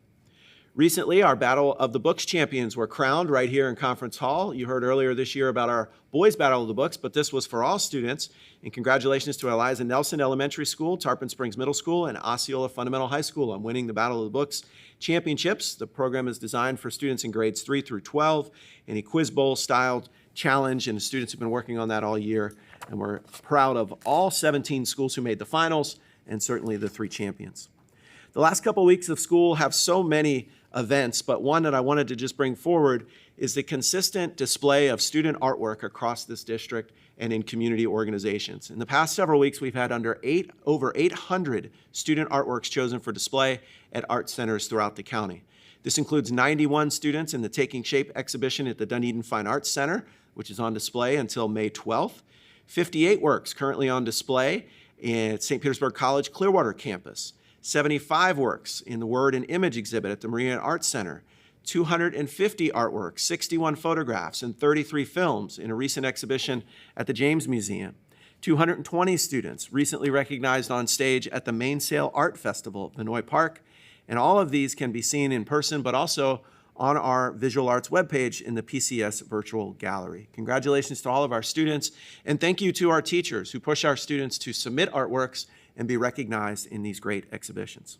Recently, our Battle of the Books champions were crowned right here in Conference Hall. You heard earlier this year about our boys' Battle of the Books, but this was for all students. And congratulations to Eliza Nelson Elementary School, Tarpon Springs Middle School, and Osceola Fundamental High School on winning the Battle of the Books championships. The program is designed for students in grades 3 through 12, in a Quiz Bowl-styled challenge, and the students have been working on that all year. And we're proud of all 17 schools who made the finals, and certainly the 3 champions. The last couple weeks of school have so many events, but one that I wanted to just bring forward is the consistent display of student artwork across this district and in community organizations. In the past several weeks, we've had over 800 student artworks chosen for display at art centers throughout the county. This includes 91 students in the Taking Shape exhibition at the Dunedin Fine Arts Center, which is on display until May 12th. 58 works currently on display at St. Petersburg College Clearwater campus. 75 works in the Word and Image exhibit at the Marine Arts Center, 250 artworks, 61 photographs, and 33 films in a recent exhibition at the James Museum. 220 students recently recognized on stage at the Mainsail Art Festival at Vinoy Park, and all of these can be seen in person, but also on our visual arts webpage in the PCS Virtual Gallery. Congratulations to all of our students, and thank you to our teachers who push our students to submit artworks and be recognized in these great exhibitions.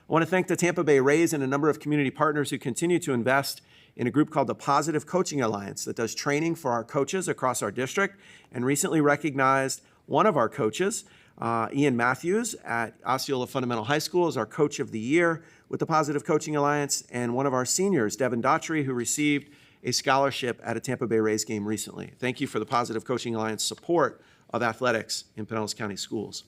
I want to thank the Tampa Bay Rays and a number of community partners who continue to invest in a group called the Positive Coaching Alliance that does training for our coaches across our district, and recently recognized one of our coaches, Ian Matthews at Osceola Fundamental High School, as our Coach of the Year with the Positive Coaching Alliance, and one of our seniors, Devin Daughtry, who received a scholarship at a Tampa Bay Rays game recently. Thank you for the Positive Coaching Alliance support of athletics in Pinellas County Schools.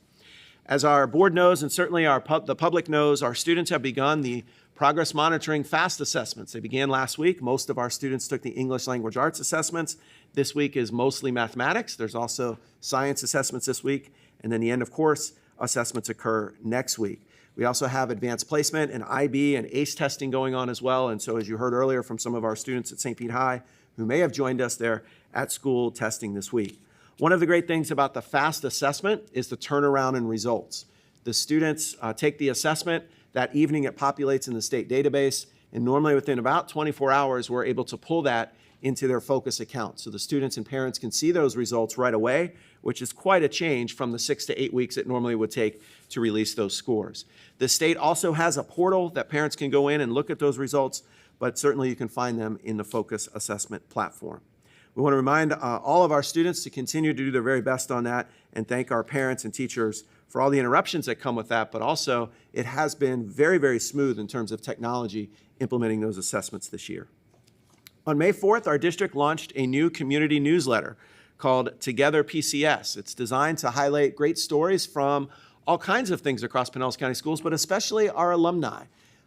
As our board knows, and certainly the public knows, our students have begun the progress monitoring FAST assessments. They began last week. Most of our students took the English Language Arts assessments. This week is mostly mathematics. There's also science assessments this week. And then the end of course assessments occur next week. We also have advanced placement and IB and ACE testing going on as well. And so as you heard earlier from some of our students at St. Pete High who may have joined us there at school testing this week. One of the great things about the FAST assessment is the turnaround in results. The students take the assessment. That evening it populates in the state database, and normally within about 24 hours we're able to pull that into their focus account. So the students and parents can see those results right away, which is quite a change from the 6 to 8 weeks it normally would take to release those scores. The state also has a portal that parents can go in and look at those results, but certainly you can find them in the focus assessment platform. We want to remind all of our students to continue to do their very best on that and thank our parents and teachers for all the interruptions that come with that, but also it has been very, very smooth in terms of technology implementing those assessments this year. On May 4th, our district launched a new community newsletter called Together PCS. It's designed to highlight great stories from all kinds of things across Pinellas County Schools, but especially our alumni.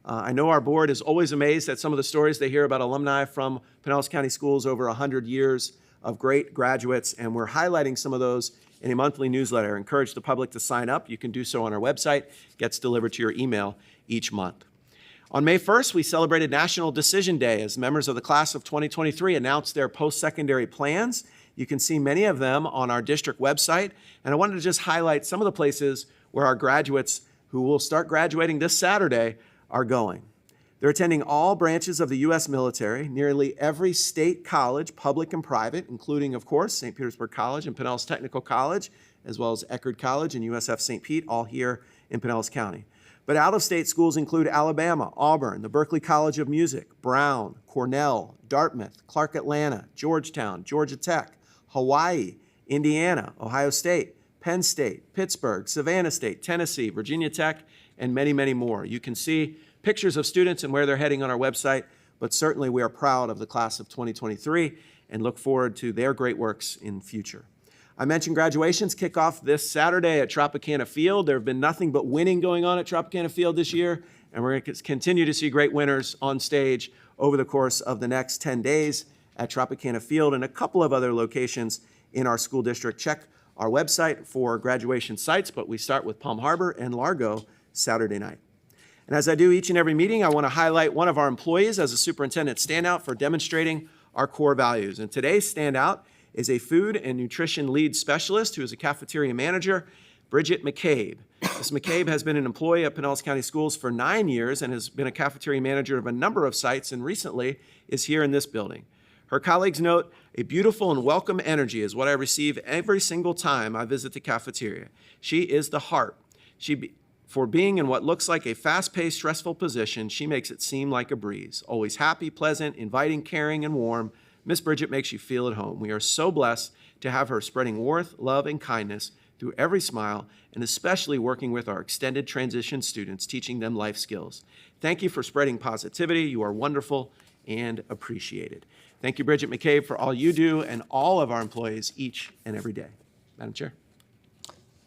I know our board is always amazed at some of the stories they hear about alumni from Pinellas County Schools over 100 years of great graduates, and we're highlighting some of those in a monthly newsletter. I encourage the public to sign up. You can do so on our website. It gets delivered to your email each month. On May 1st, we celebrated National Decision Day as members of the class of 2023 announced their post-secondary plans. You can see many of them on our district website, and I wanted to just highlight some of the places where our graduates who will start graduating this Saturday are going. They're attending all branches of the U.S. military, nearly every state college, public and private, including, of course, St. Petersburg College and Pinellas Technical College, as well as Eckerd College and USF St. Pete, all here in Pinellas County. But out-of-state schools include Alabama, Auburn, the Berkeley College of Music, Brown, Cornell, Dartmouth, Clark Atlanta, Georgetown, Georgia Tech, Hawaii, Indiana, Ohio State, Penn State, Pittsburgh, Savannah State, Tennessee, Virginia Tech, and many, many more. You can see pictures of students and where they're heading on our website, but certainly we are proud of the class of 2023 and look forward to their great works in future. I mentioned graduations kick off this Saturday at Tropicana Field. There have been nothing but winning going on at Tropicana Field this year, and we're going to continue to see great winners on stage over the course of the next 10 days at Tropicana Field and a couple of other locations in our school district. Check our website for graduation sites, but we start with Palm Harbor and Largo Saturday night. And as I do each and every meeting, I want to highlight one of our employees as a superintendent standout for demonstrating our core values. And today's standout is a food and nutrition lead specialist who is a cafeteria manager, Bridget McCabe. Ms. McCabe has been an employee at Pinellas County Schools for 9 years and has been a cafeteria manager of a number of sites and recently is here in this building. Her colleagues note, a beautiful and welcome energy is what I receive every single time I visit the cafeteria. She is the heart. For being in what looks like a fast-paced, stressful position, she makes it seem like a breeze. Always happy, pleasant, inviting, caring, and warm, Miss Bridget makes you feel at home. We are so blessed to have her spreading warmth, love, and kindness through every smile, and especially working with our extended transition students, teaching them life skills. Thank you for spreading positivity. You are wonderful and appreciated. Thank you, Bridget McCabe, for all you do and all of our employees each and every day. Madam Chair.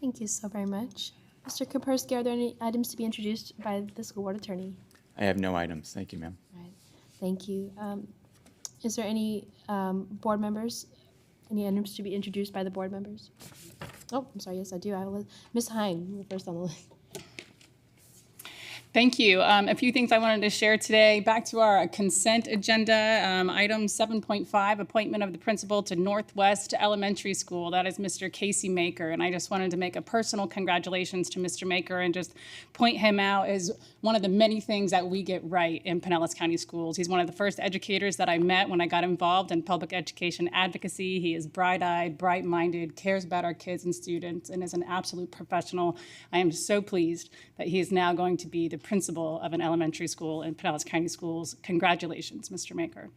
Thank you so very much. Mr. Kapersky, are there any items to be introduced by the school board attorney? I have no items. Thank you, ma'am. All right. Thank you. Is there any board members, any items to be introduced by the board members? Oh, I'm sorry. Yes, I do. Ms. Hine, you're first on the list. Thank you. A few things I wanted to share today. Back to our consent agenda. Item 7.5, appointment of the principal to Northwest Elementary School. That is Mr. Casey Maker. And I just wanted to make a personal congratulations to Mr. Maker and just point him out as one of the many things that we get right in Pinellas County Schools. He's one of the first educators that I met when I got involved in public education advocacy. He is bright-eyed, bright-minded, cares about our kids and students, and is an absolute professional. I am so pleased that he is now going to be the principal of an elementary school in Pinellas County Schools. Congratulations, Mr. Maker.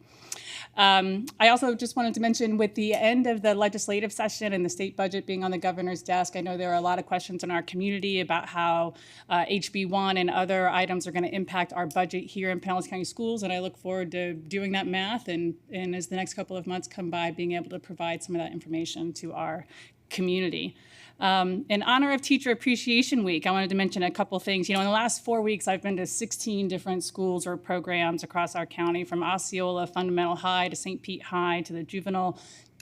I also just wanted to mention with the end of the legislative session and the state budget being on the governor's desk, I know there are a lot of questions in our community about how HB1 and other items are going to impact our budget here in Pinellas County Schools, and I look forward to doing that math and as the next couple of months come by, being able to provide some of that information to our community. In honor of Teacher Appreciation Week, I wanted to mention a couple things. You know, in the last 4 weeks, I've been to 16 different schools or programs across our county, from Osceola Fundamental High to St. Pete High to the Juvenile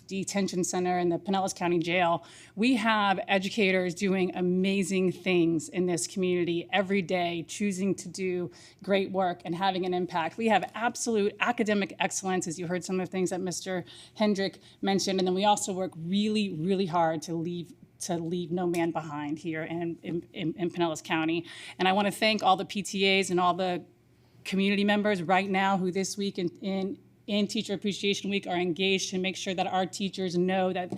Detention Center and the Pinellas County Jail. We have educators doing amazing things in this community every day, choosing to do great work and having an impact. We have absolute academic excellence, as you heard some of the things that Mr. Hendrick mentioned, and then we also work really, really hard to leave no man behind here in Pinellas County. And I want to thank all the PTAs and all the community members right now who this week in Teacher Appreciation Week are engaged to make sure that our teachers know that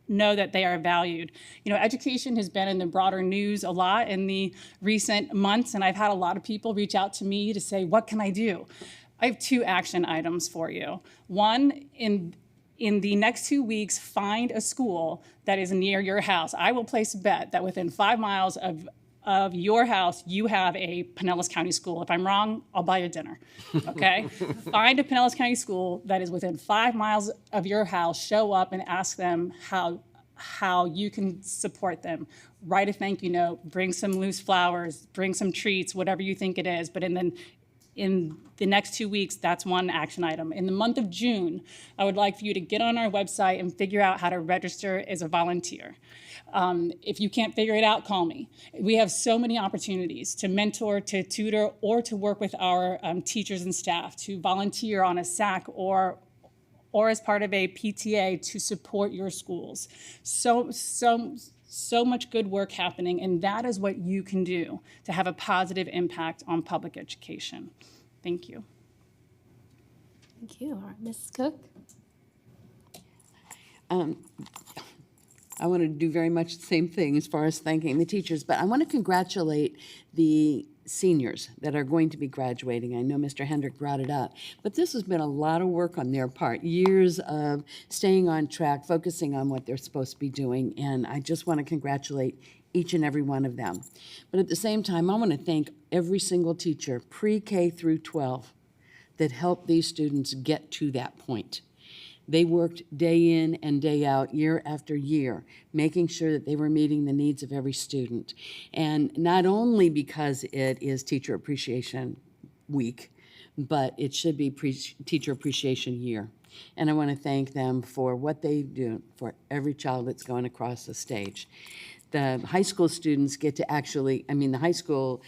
they are valued. You know, education has been in the broader news a lot in the recent months, and I've had a lot of people reach out to me to say, what can I do? I have 2 action items for you. One, in the next 2 weeks, find a school that is near your house. I will place a bet that within 5 miles of your house, you have a Pinellas County school. If I'm wrong, I'll buy you dinner, okay? Find a Pinellas County school that is within 5 miles of your house, show up and ask them how you can support them. Write a thank you note, bring some loose flowers, bring some treats, whatever you think it is, but in the next 2 weeks, that's one action item. In the month of June, I would like for you to get on our website and figure out how to register as a volunteer. If you can't figure it out, call me. We have so many opportunities to mentor, to tutor, or to work with our teachers and staff, to volunteer on a SAC or as part of a PTA to support your schools. So much good work happening, and that is what you can do to have a positive impact on public education. Thank you. Thank you. All right, Mrs. Cook. I want to do very much the same thing as far as thanking the teachers, but I want to congratulate the seniors that are going to be graduating. I know Mr. Hendrick brought it up, but this has been a lot of work on their part, years of staying on track, focusing on what they're supposed to be doing, and I just want to congratulate each and every one of them. But at the same time, I want to thank every single teacher, pre-K through 12, that helped these students get to that point. They worked day in and day out, year after year, making sure that they were meeting the needs of every student. And not only because it is Teacher Appreciation Week, but it should be Teacher Appreciation Year. And I want to thank them for what they do for every child that's going across the stage. The high school students get to actually, the high school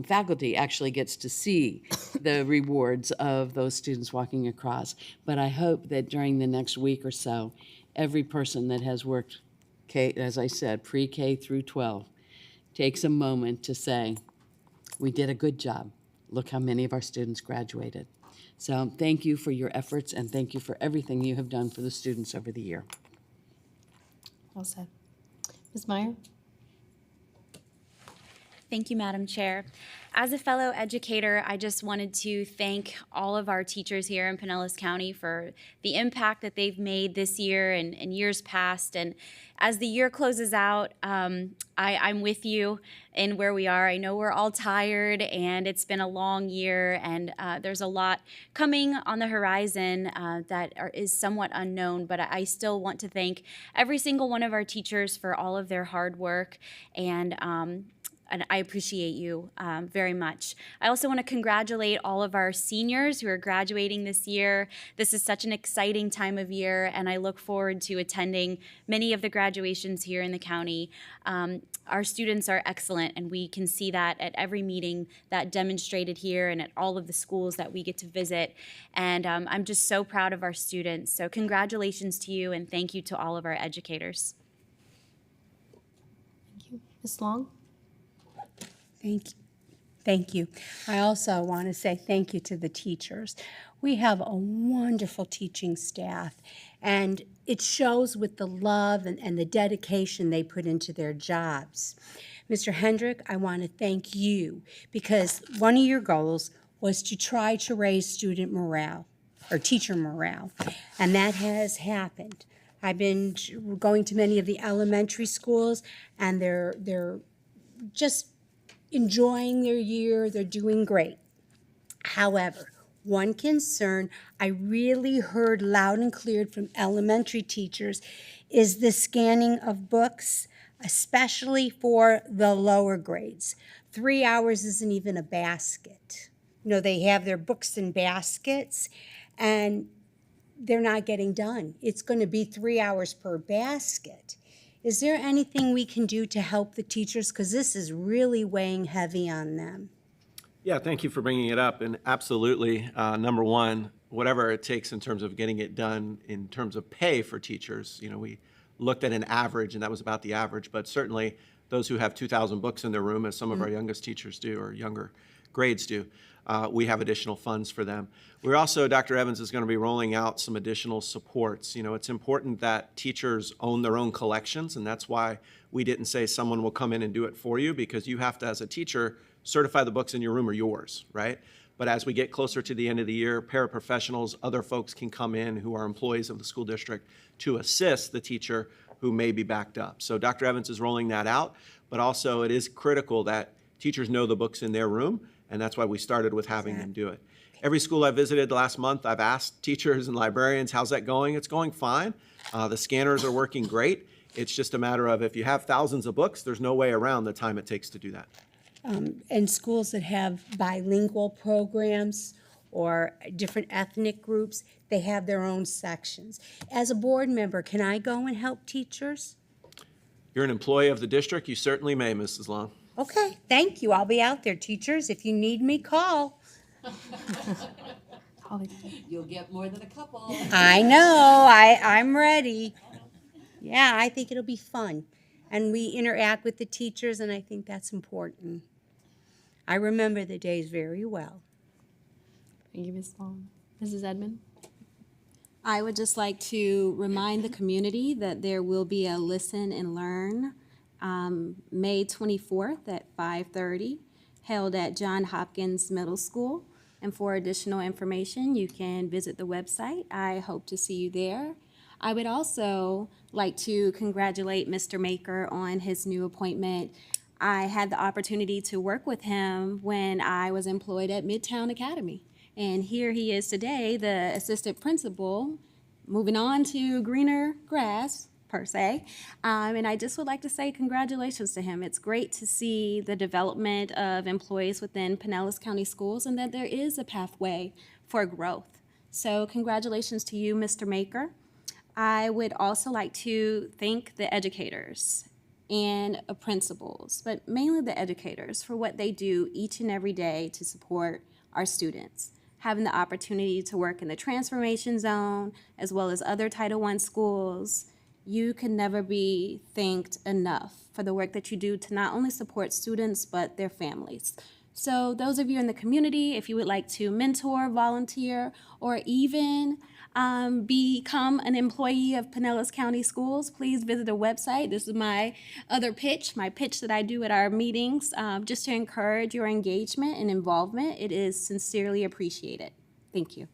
faculty actually gets to see the rewards of those students walking across. But I hope that during the next week or so, every person that has worked, as I said, pre-K through 12, takes a moment to say, we did a good job. Look how many of our students graduated. So thank you for your efforts, and thank you for everything you have done for the students over the year. Well said. Ms. Meyer? Thank you, Madam Chair. As a fellow educator, I just wanted to thank all of our teachers here in Pinellas County for the impact that they've made this year and years past. And as the year closes out, I'm with you in where we are. I know we're all tired and it's been a long year, and there's a lot coming on the horizon that is somewhat unknown, but I still want to thank every single one of our teachers for all of their hard work, and I appreciate you very much. I also want to congratulate all of our seniors who are graduating this year. This is such an exciting time of year, and I look forward to attending many of the graduations here in the county. Our students are excellent, and we can see that at every meeting that demonstrated here and at all of the schools that we get to visit. And I'm just so proud of our students. So congratulations to you, and thank you to all of our educators. Thank you. Ms. Long? Thank you. Thank you. I also want to say thank you to the teachers. We have a wonderful teaching staff, and it shows with the love and the dedication they put into their jobs. Mr. Hendrick, I want to thank you because one of your goals was to try to raise student morale or teacher morale, and that has happened. I've been going to many of the elementary schools, and they're just enjoying their year. They're doing great. However, one concern I really heard loud and clear from elementary teachers is the scanning of books, especially for the lower grades. 3 hours isn't even a basket. You know, they have their books in baskets, and they're not getting done. It's going to be 3 hours per basket. Is there anything we can do to help the teachers? Because this is really weighing heavy on them. Yeah, thank you for bringing it up. And absolutely, number one, whatever it takes in terms of getting it done in terms of pay for teachers. You know, we looked at an average, and that was about the average. But certainly those who have 2,000 books in their room, as some of our youngest teachers do, or younger grades do, we have additional funds for them. We're also, Dr. Evans is going to be rolling out some additional supports. You know, it's important that teachers own their own collections, and that's why we didn't say someone will come in and do it for you, because you have to, as a teacher, certify the books in your room are yours, right? But as we get closer to the end of the year, paraprofessionals, other folks can come in who are employees of the school district to assist the teacher who may be backed up. So Dr. Evans is rolling that out, but also it is critical that teachers know the books in their room, and that's why we started with having them do it. Every school I visited last month, I've asked teachers and librarians, how's that going? It's going fine. The scanners are working great. It's just a matter of if you have thousands of books, there's no way around the time it takes to do that. And schools that have bilingual programs or different ethnic groups, they have their own sections. As a board member, can I go and help teachers? You're an employee of the district, you certainly may, Mrs. Long. Okay, thank you. I'll be out there. Teachers, if you need me, call. You'll get more than a couple. I know. I'm ready. Yeah, I think it'll be fun. And we interact with the teachers, and I think that's important. I remember the days very well. Thank you, Ms. Long. Mrs. Edmond? I would just like to remind the community that there will be a Listen and Learn May 24th at 5:30, held at John Hopkins Middle School. And for additional information, you can visit the website. I hope to see you there. I would also like to congratulate Mr. Maker on his new appointment. I had the opportunity to work with him when I was employed at Midtown Academy. And here he is today, the assistant principal, moving on to greener grass per se. And I just would like to say congratulations to him. It's great to see the development of employees within Pinellas County Schools and that there is a pathway for growth. So congratulations to you, Mr. Maker. I would also like to thank the educators and principals, but mainly the educators for what they do each and every day to support our students. Having the opportunity to work in the transformation zone as well as other Title I schools, you can never be thanked enough for the work that you do to not only support students but their families. So those of you in the community, if you would like to mentor, volunteer, or even become an employee of Pinellas County Schools, please visit the website. This is my other pitch, my pitch that I do at our meetings, just to encourage your engagement and involvement. It is sincerely appreciated. Thank you.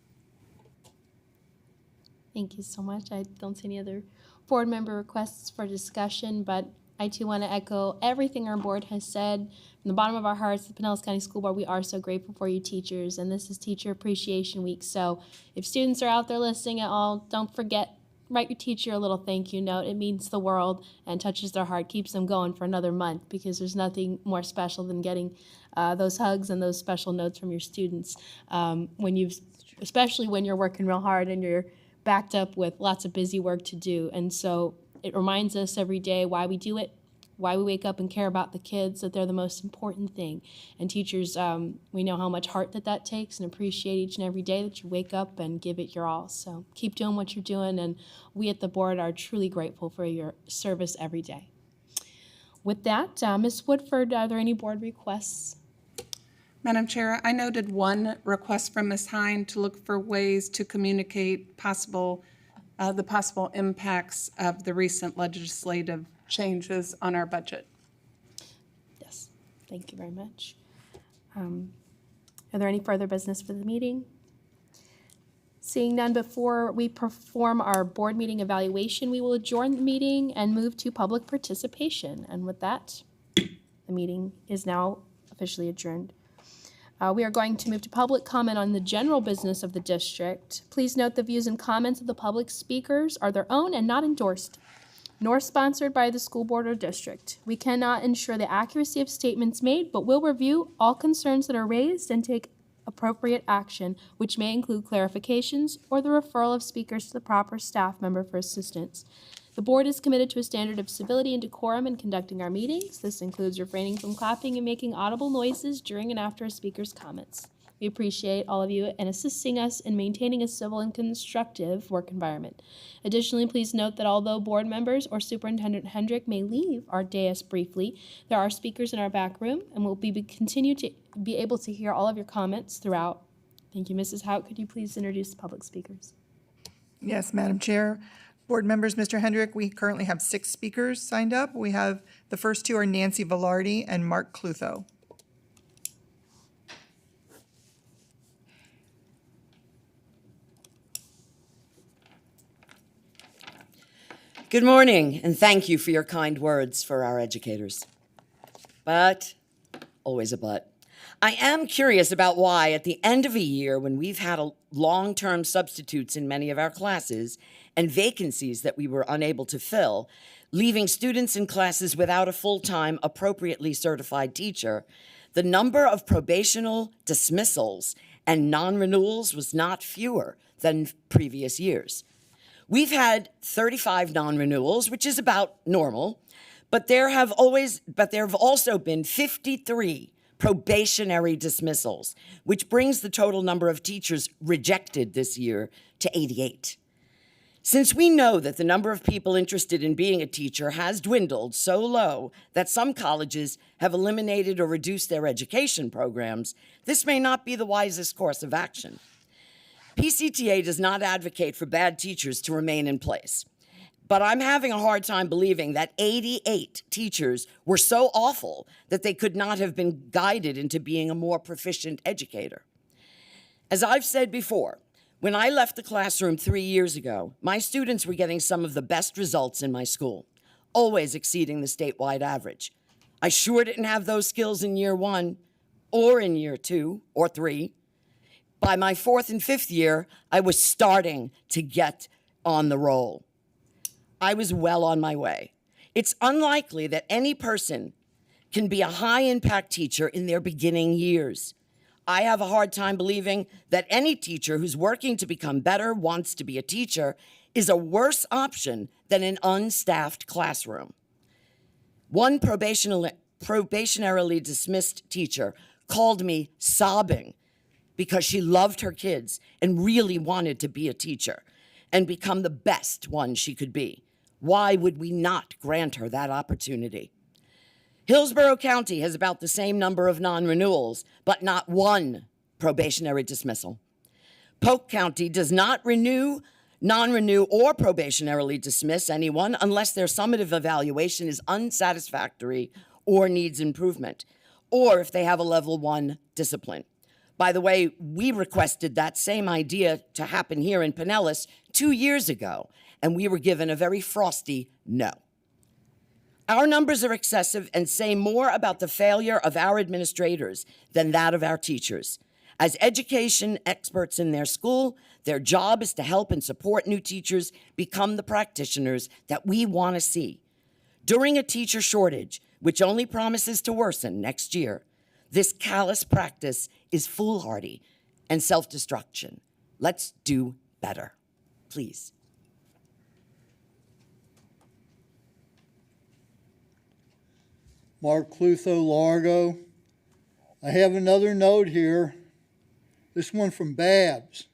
Thank you so much. I don't see any other board member requests for discussion, but I too want to echo everything our board has said. From the bottom of our hearts, the Pinellas County School Board, we are so grateful for you teachers, and this is Teacher Appreciation Week. So if students are out there listening at all, don't forget, write your teacher a little thank you note. It means the world and touches their heart, keeps them going for another month, because there's nothing more special than getting those hugs and those special notes from your students especially when you're working real hard and you're backed up with lots of busy work to do. And so it reminds us every day why we do it, why we wake up and care about the kids, that they're the most important thing. And teachers, we know how much heart that takes, and appreciate each and every day that you wake up and give it your all. So keep doing what you're doing, and we at the board are truly grateful for your service every day. With that, Ms. Woodford, are there any board requests? Madam Chair, I noted one request from Ms. Hine to look for ways to communicate the possible impacts of the recent legislative changes on our budget. Yes, thank you very much. Are there any further business for the meeting? Seeing none, before we perform our board meeting evaluation, we will adjourn the meeting and move to public participation. And with that, the meeting is now officially adjourned. We are going to move to public comment on the general business of the district. Please note the views and comments of the public speakers are their own and not endorsed, nor sponsored by the school board or district. We cannot ensure the accuracy of statements made, but will review all concerns that are raised and take appropriate action, which may include clarifications or the referral of speakers to the proper staff member for assistance. The board is committed to a standard of civility and decorum in conducting our meetings. This includes refraining from clapping and making audible noises during and after a speaker's comments. We appreciate all of you in assisting us in maintaining a civil and constructive work environment. Additionally, please note that although board members or Superintendent Hendrick may leave our dais briefly, there are speakers in our back room, and we'll continue to be able to hear all of your comments throughout. Thank you. Mrs. Hout, could you please introduce the public speakers? Yes, Madam Chair. Board members, Mr. Hendrick, we currently have 6 speakers signed up. We have the first 2 are Nancy Velarde and Mark Clutho. Good morning, and thank you for your kind words for our educators. But, always a but, I am curious about why at the end of a year when we've had long-term substitutes in many of our classes and vacancies that we were unable to fill, leaving students in classes without a full-time, appropriately certified teacher, the number of probational dismissals and non-renewals was not fewer than previous years. We've had 35 non-renewals, which is about normal, but there have also been 53 probationary dismissals, which brings the total number of teachers rejected this year to 88. Since we know that the number of people interested in being a teacher has dwindled so low that some colleges have eliminated or reduced their education programs, this may not be the wisest course of action. PCTA does not advocate for bad teachers to remain in place, but I'm having a hard time believing that 88 teachers were so awful that they could not have been guided into being a more proficient educator. As I've said before, when I left the classroom 3 years ago, my students were getting some of the best results in my school, always exceeding the statewide average. I sure didn't have those skills in year 1 or in year 2 or 3. By my 4th and 5th year, I was starting to get on the roll. I was well on my way. It's unlikely that any person can be a high-impact teacher in their beginning years. I have a hard time believing that any teacher who's working to become better, wants to be a teacher, is a worse option than an unstaffed classroom. One probationarily dismissed teacher called me sobbing because she loved her kids and really wanted to be a teacher and become the best one she could be. Why would we not grant her that opportunity? Hillsborough County has about the same number of non-renewals, but not one probationary dismissal. Polk County does not non-renew, or probationarily dismiss anyone unless their summative evaluation is unsatisfactory or needs improvement, or if they have a level 1 discipline. By the way, we requested that same idea to happen here in Pinellas 2 years ago, and we were given a very frosty no. Our numbers are excessive and say more about the failure of our administrators than that of our teachers. As education experts in their school, their job is to help and support new teachers become the practitioners that we want to see. During a teacher shortage, which only promises to worsen next year, this callous practice is foolhardy and self-destruction. Let's do better, please. Mark Clutho, Largo. I have another note here. This one from Babs.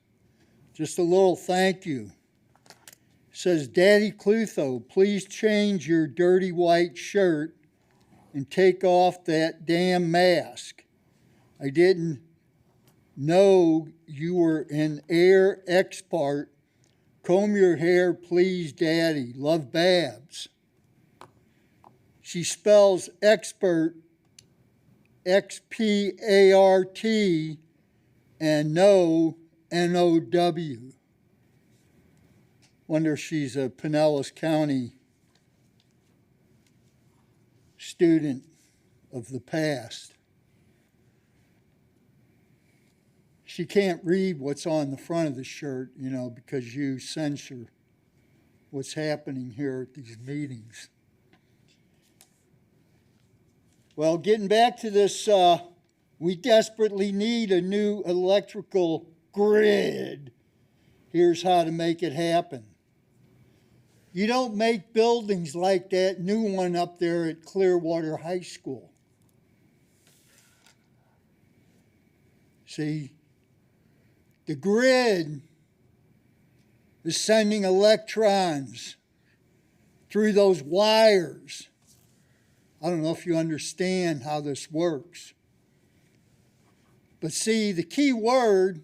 Just a little thank you. It says, Daddy Clutho, please change your dirty white shirt and take off that damn mask. I didn't know you were an air expert. Comb your hair, please, Daddy. Love, Babs. She spells expert, X-P-A-R-T, and no, N-O-W. Wonder if she's a Pinellas County student of the past. She can't read what's on the front of the shirt, you know, because you censor what's happening here at these meetings. Well, getting back to this, we desperately need a new electrical grid. Here's how to make it happen. You don't make buildings like that new one up there at Clearwater High School. See, the grid is sending electrons through those wires. I don't know if you understand how this works. But see, the key word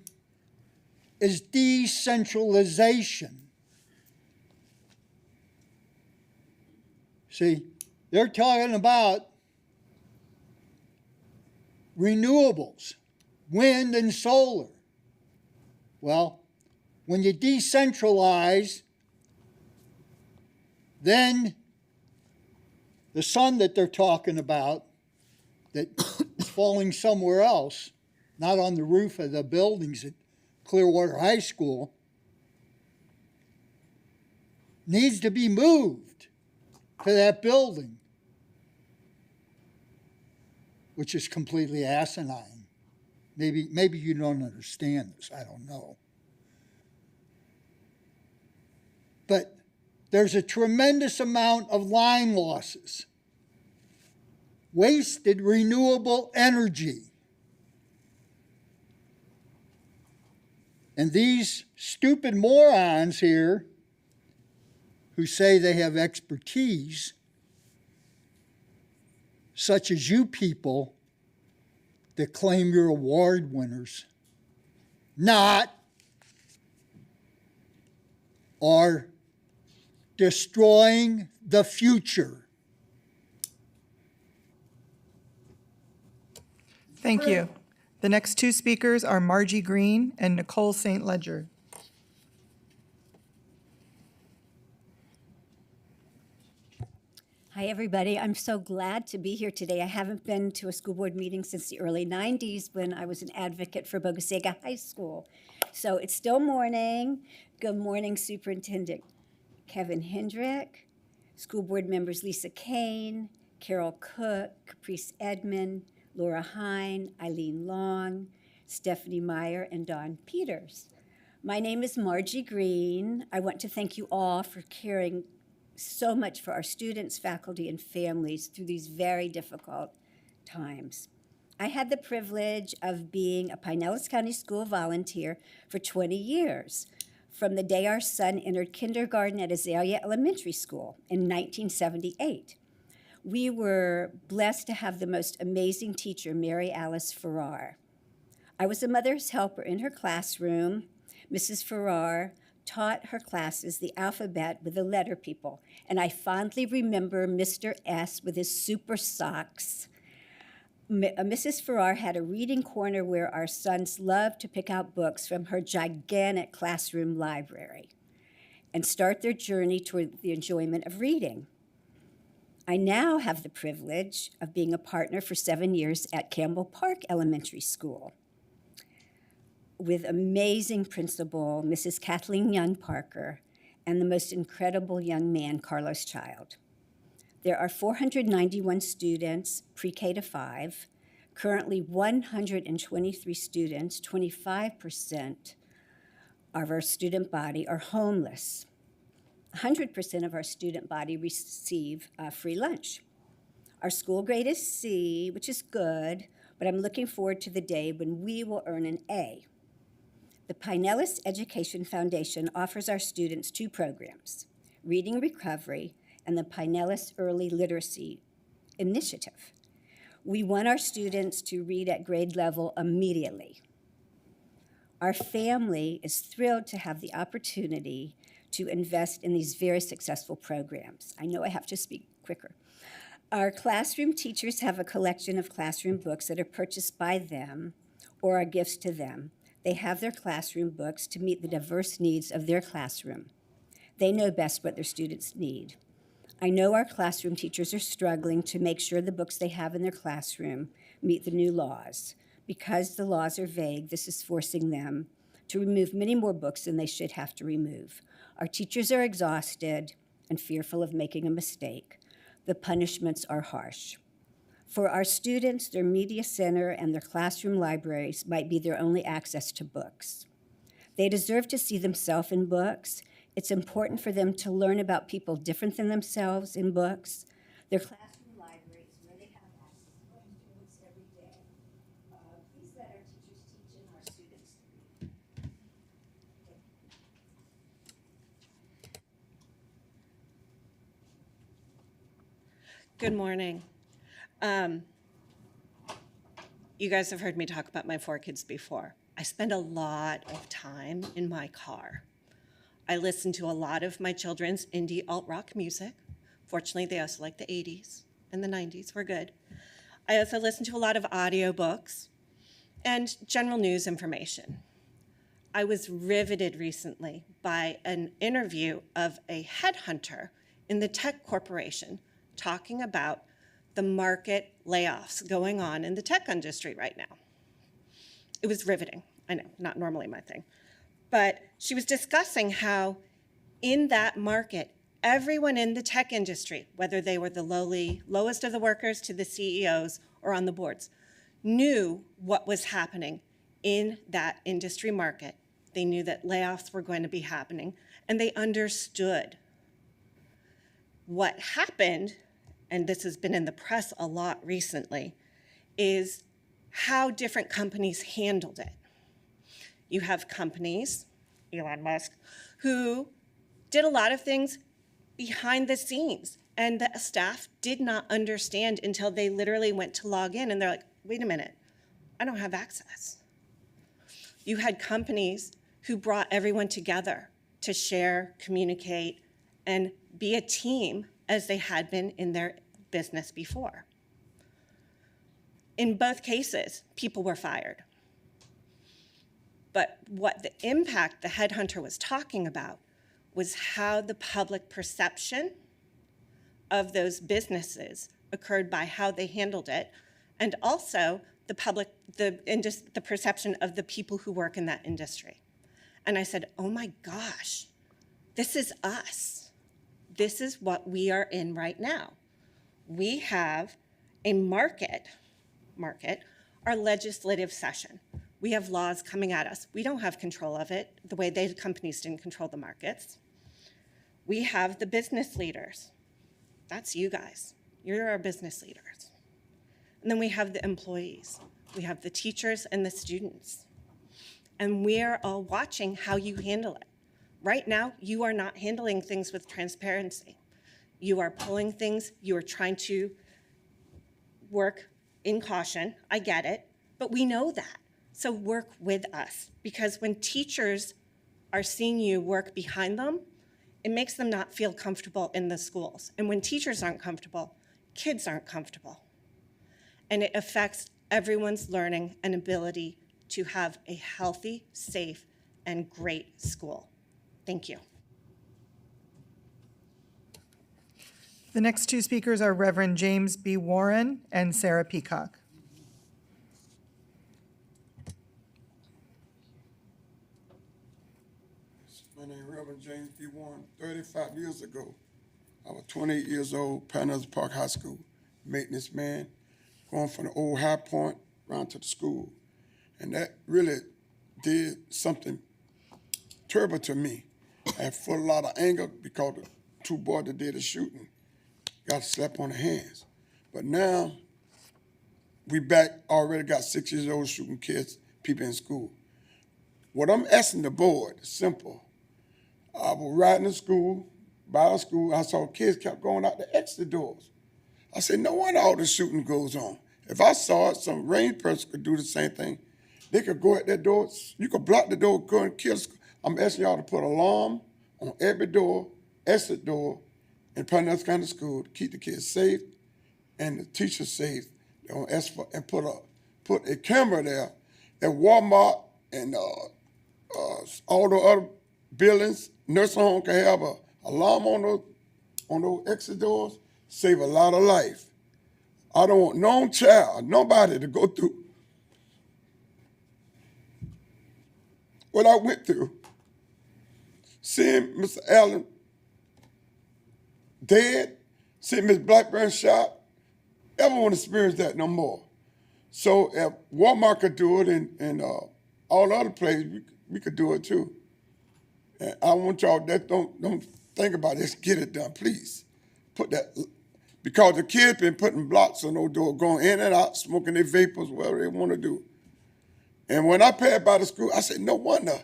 is decentralization. See, they're talking about renewables, wind and solar. Well, when you decentralize, then the sun that they're talking about, that's falling somewhere else, not on the roof of the buildings at Clearwater High School, needs to be moved to that building, which is completely asinine. Maybe you don't understand this, I don't know. But there's a tremendous amount of line losses, wasted renewable energy. And these stupid morons here who say they have expertise, such as you people that claim you're award winners, are destroying the future. Thank you. The next two speakers are Margie Green and Nicole St. Ledger. Hi, everybody. I'm so glad to be here today. I haven't been to a school board meeting since the early 90s when I was an advocate for Bogosega High School. So it's still morning. Good morning, Superintendent Kevin Hendrick, school board members Lisa Kane, Carol Cook, Caprice Edmond, Laura Hine, Eileen Long, Stephanie Meyer, and Dawn Peters. My name is Margie Green. I want to thank you all for caring so much for our students, faculty, and families through these very difficult times. I had the privilege of being a Pinellas County School volunteer for 20 years, from the day our son entered kindergarten at Azalea Elementary School in 1978. We were blessed to have the most amazing teacher, Mary Alice Farrar. I was a mother's helper in her classroom. Mrs. Farrar taught her classes the alphabet with the letter people, and I fondly remember Mr. S with his super socks. Mrs. Farrar had a reading corner where our sons loved to pick out books from her gigantic classroom library and start their journey toward the enjoyment of reading. I now have the privilege of being a partner for 7 years at Campbell Park Elementary School with amazing principal, Mrs. Kathleen Young Parker, and the most incredible young man, Carlos Child. There are 491 students, pre-K to 5. Currently, 123 students, 25% of our student body are homeless. 100% of our student body receive free lunch. Our school grade is C, which is good, but I'm looking forward to the day when we will earn an A. The Pinellas Education Foundation offers our students 2 programs, Reading Recovery and the Pinellas Early Literacy Initiative. We want our students to read at grade level immediately. Our family is thrilled to have the opportunity to invest in these very successful programs. I know I have to speak quicker. Our classroom teachers have a collection of classroom books that are purchased by them or are gifts to them. They have their classroom books to meet the diverse needs of their classroom. They know best what their students need. I know our classroom teachers are struggling to make sure the books they have in their classroom meet the new laws. Because the laws are vague, this is forcing them to remove many more books than they should have to remove. Our teachers are exhausted and fearful of making a mistake. The punishments are harsh. For our students, their media center and their classroom libraries might be their only access to books. They deserve to see themselves in books. It's important for them to learn about people different than themselves in books. Their classroom libraries, where they have access to books every day. Please let our teachers teach and our students read. Good morning. You guys have heard me talk about my 4 kids before. I spend a lot of time in my car. I listen to a lot of my children's indie alt-rock music. Fortunately, they also like the 80s and the 90s. We're good. I also listen to a lot of audiobooks and general news information. I was riveted recently by an interview of a headhunter in the tech corporation talking about the market layoffs going on in the tech industry right now. It was riveting. I know, not normally my thing. But she was discussing how in that market, everyone in the tech industry, whether they were the lowest of the workers to the CEOs or on the boards, knew what was happening in that industry market. They knew that layoffs were going to be happening, and they understood. What happened, and this has been in the press a lot recently, is how different companies handled it. You have companies, Elon Musk, who did a lot of things behind the scenes, and the staff did not understand until they literally went to log in, and they're like, wait a minute, I don't have access. You had companies who brought everyone together to share, communicate, and be a team as they had been in their business before. In both cases, people were fired. But what the impact the headhunter was talking about was how the public perception of those businesses occurred by how they handled it, and also the perception of the people who work in that industry. And I said, oh my gosh, this is us. this is what we are in right now. We have a market, our legislative session. We have laws coming at us. We don't have control of it the way the companies didn't control the markets. We have the business leaders. That's you guys. You're our business leaders. And then we have the employees. We have the teachers and the students. And we're all watching how you handle it. Right now, you are not handling things with transparency. You are pulling things. You are trying to work in caution. I get it, but we know that. So work with us, because when teachers are seeing you work behind them, it makes them not feel comfortable in the schools. And when teachers aren't comfortable, kids aren't comfortable. And it affects everyone's learning and ability to have a healthy, safe, and great school. Thank you. The next two speakers are Reverend James B. Warren and Sarah Peacock. My name is Reverend James B. Warren. 35 years ago, I was 28 years old, Pinellas Park High School, maintenance man, going from the old High Point around to the school. And that really did something terrible to me. I had full a lot of anger because the two boys that did the shooting got slapped on the hands. But now, we back, already got 6 years old shooting kids, people in school. What I'm asking the board is simple. I was riding to school, by our school, I saw kids kept going out the exit doors. I said, no wonder all the shooting goes on. If I saw it, some range person could do the same thing. They could go at that door, you could block the door, go and kill. I'm asking y'all to put an alarm on every door, exit door, in Pinellas County School to keep the kids safe and the teachers safe. They don't ask for, and put a camera there at Walmart and all the other buildings. Nursing home can have an alarm on those exit doors, save a lot of life. I don't want no child, nobody to go through what I went through. Seeing Mr. Allen dead, seeing Ms. Blackburn shot, ever want to experience that no more. So if Walmart could do it and all other places, we could do it too. And I want y'all that don't think about it, just get it done, please. Put that, because the kids been putting blocks on those doors, going in and out, smoking their vapors, whatever they want to do. And when I passed by the school, I said, no wonder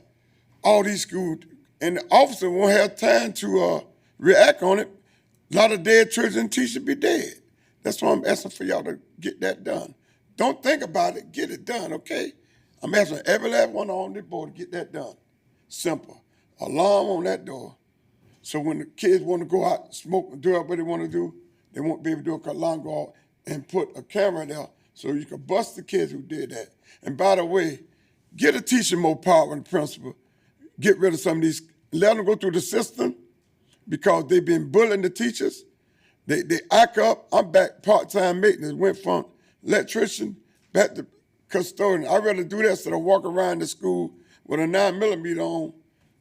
all these schools, and the officer won't have time to react on it. A lot of dead children and teachers be dead. That's why I'm asking for y'all to get that done. Don't think about it, get it done, okay? I'm asking every last one on this board to get that done. Simple. Alarm on that door. So when the kids want to go out, smoke, and do what they want to do, they won't be able to do it because alarm go out, and put a camera there so you can bust the kids who did that. And by the way, get a teacher more power than the principal. Get rid of some of these, let them go through the system because they've been bullying the teachers. They act up. I'm back part-time maintenance, went from electrician back to custodian. I'd rather do that instead of walk around the school with a 9mm on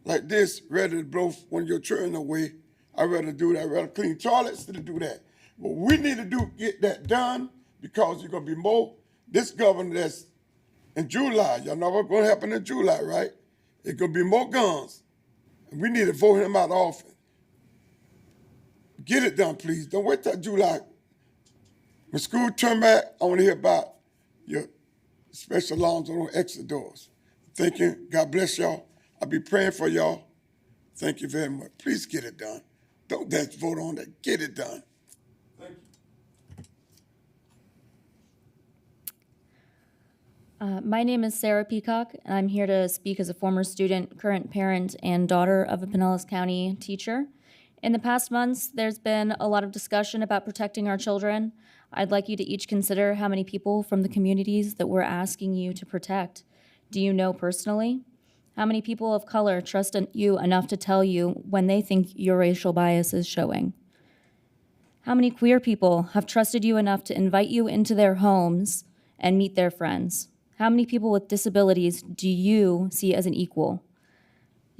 like this, ready to blow one of your children away. I'd rather do that. I'd rather clean toilets than to do that. But we need to get that done because you're going to be more, this governor that's in July, y'all know what's going to happen in July, right? It's going to be more guns. And we need to vote him out often. Get it done, please. Don't wait till July. When school turn back, I want to hear about your special alarms on those exit doors. Thank you. God bless y'all. I'll be praying for y'all. Thank you very much. Please get it done. Don't just vote on that. Get it done. Thank you. My name is Sarah Peacock, and I'm here to speak as a former student, current parent, and daughter of a Pinellas County teacher. In the past months, there's been a lot of discussion about protecting our children. I'd like you to each consider how many people from the communities that we're asking you to protect. Do you know personally? How many people of color trust you enough to tell you when they think your racial bias is showing? How many queer people have trusted you enough to invite you into their homes and meet their friends? How many people with disabilities do you see as an equal?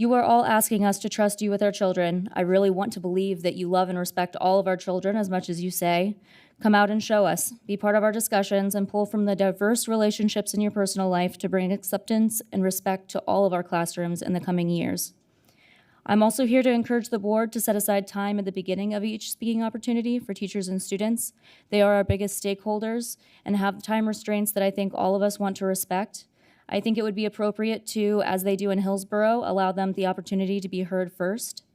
You are all asking us to trust you with our children. I really want to believe that you love and respect all of our children as much as you say. Come out and show us. Be part of our discussions and pull from the diverse relationships in your personal life to bring acceptance and respect to all of our classrooms in the coming years. I'm also here to encourage the board to set aside time at the beginning of each speaking opportunity for teachers and students. They are our biggest stakeholders and have time restraints that I think all of us want to respect. I think it would be appropriate to, as they do in Hillsborough, allow them the opportunity to be heard first.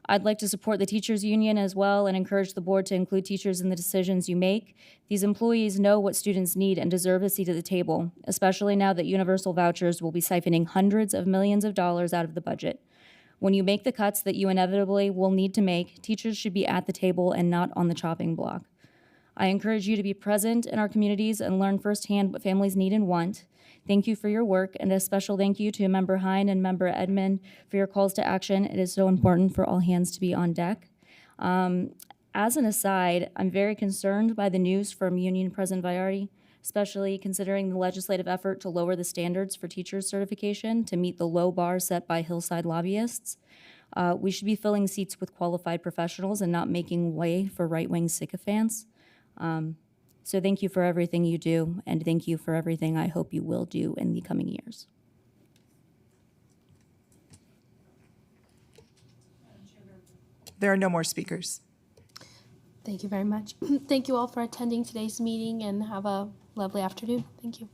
I'd like to support the teachers union as well and encourage the board to include teachers in the decisions you make. These employees know what students need and deserve a seat at the table, especially now that universal vouchers will be siphoning hundreds of millions of dollars out of the budget. When you make the cuts that you inevitably will need to make, teachers should be at the table and not on the chopping block. I encourage you to be present in our communities and learn firsthand what families need and want. Thank you for your work, and a special thank you to Member Hine and Member Edmond for your calls to action. It is so important for all hands to be on deck. As an aside, I'm very concerned by the news from Union President Viardi, especially considering the legislative effort to lower the standards for teachers certification to meet the low bar set by Hillside lobbyists. We should be filling seats with qualified professionals and not making way for right-wing sycophants. So thank you for everything you do, and thank you for everything I hope you will do in the coming years. There are no more speakers. Thank you very much. Thank you all for attending today's meeting, and have a lovely afternoon. Thank you.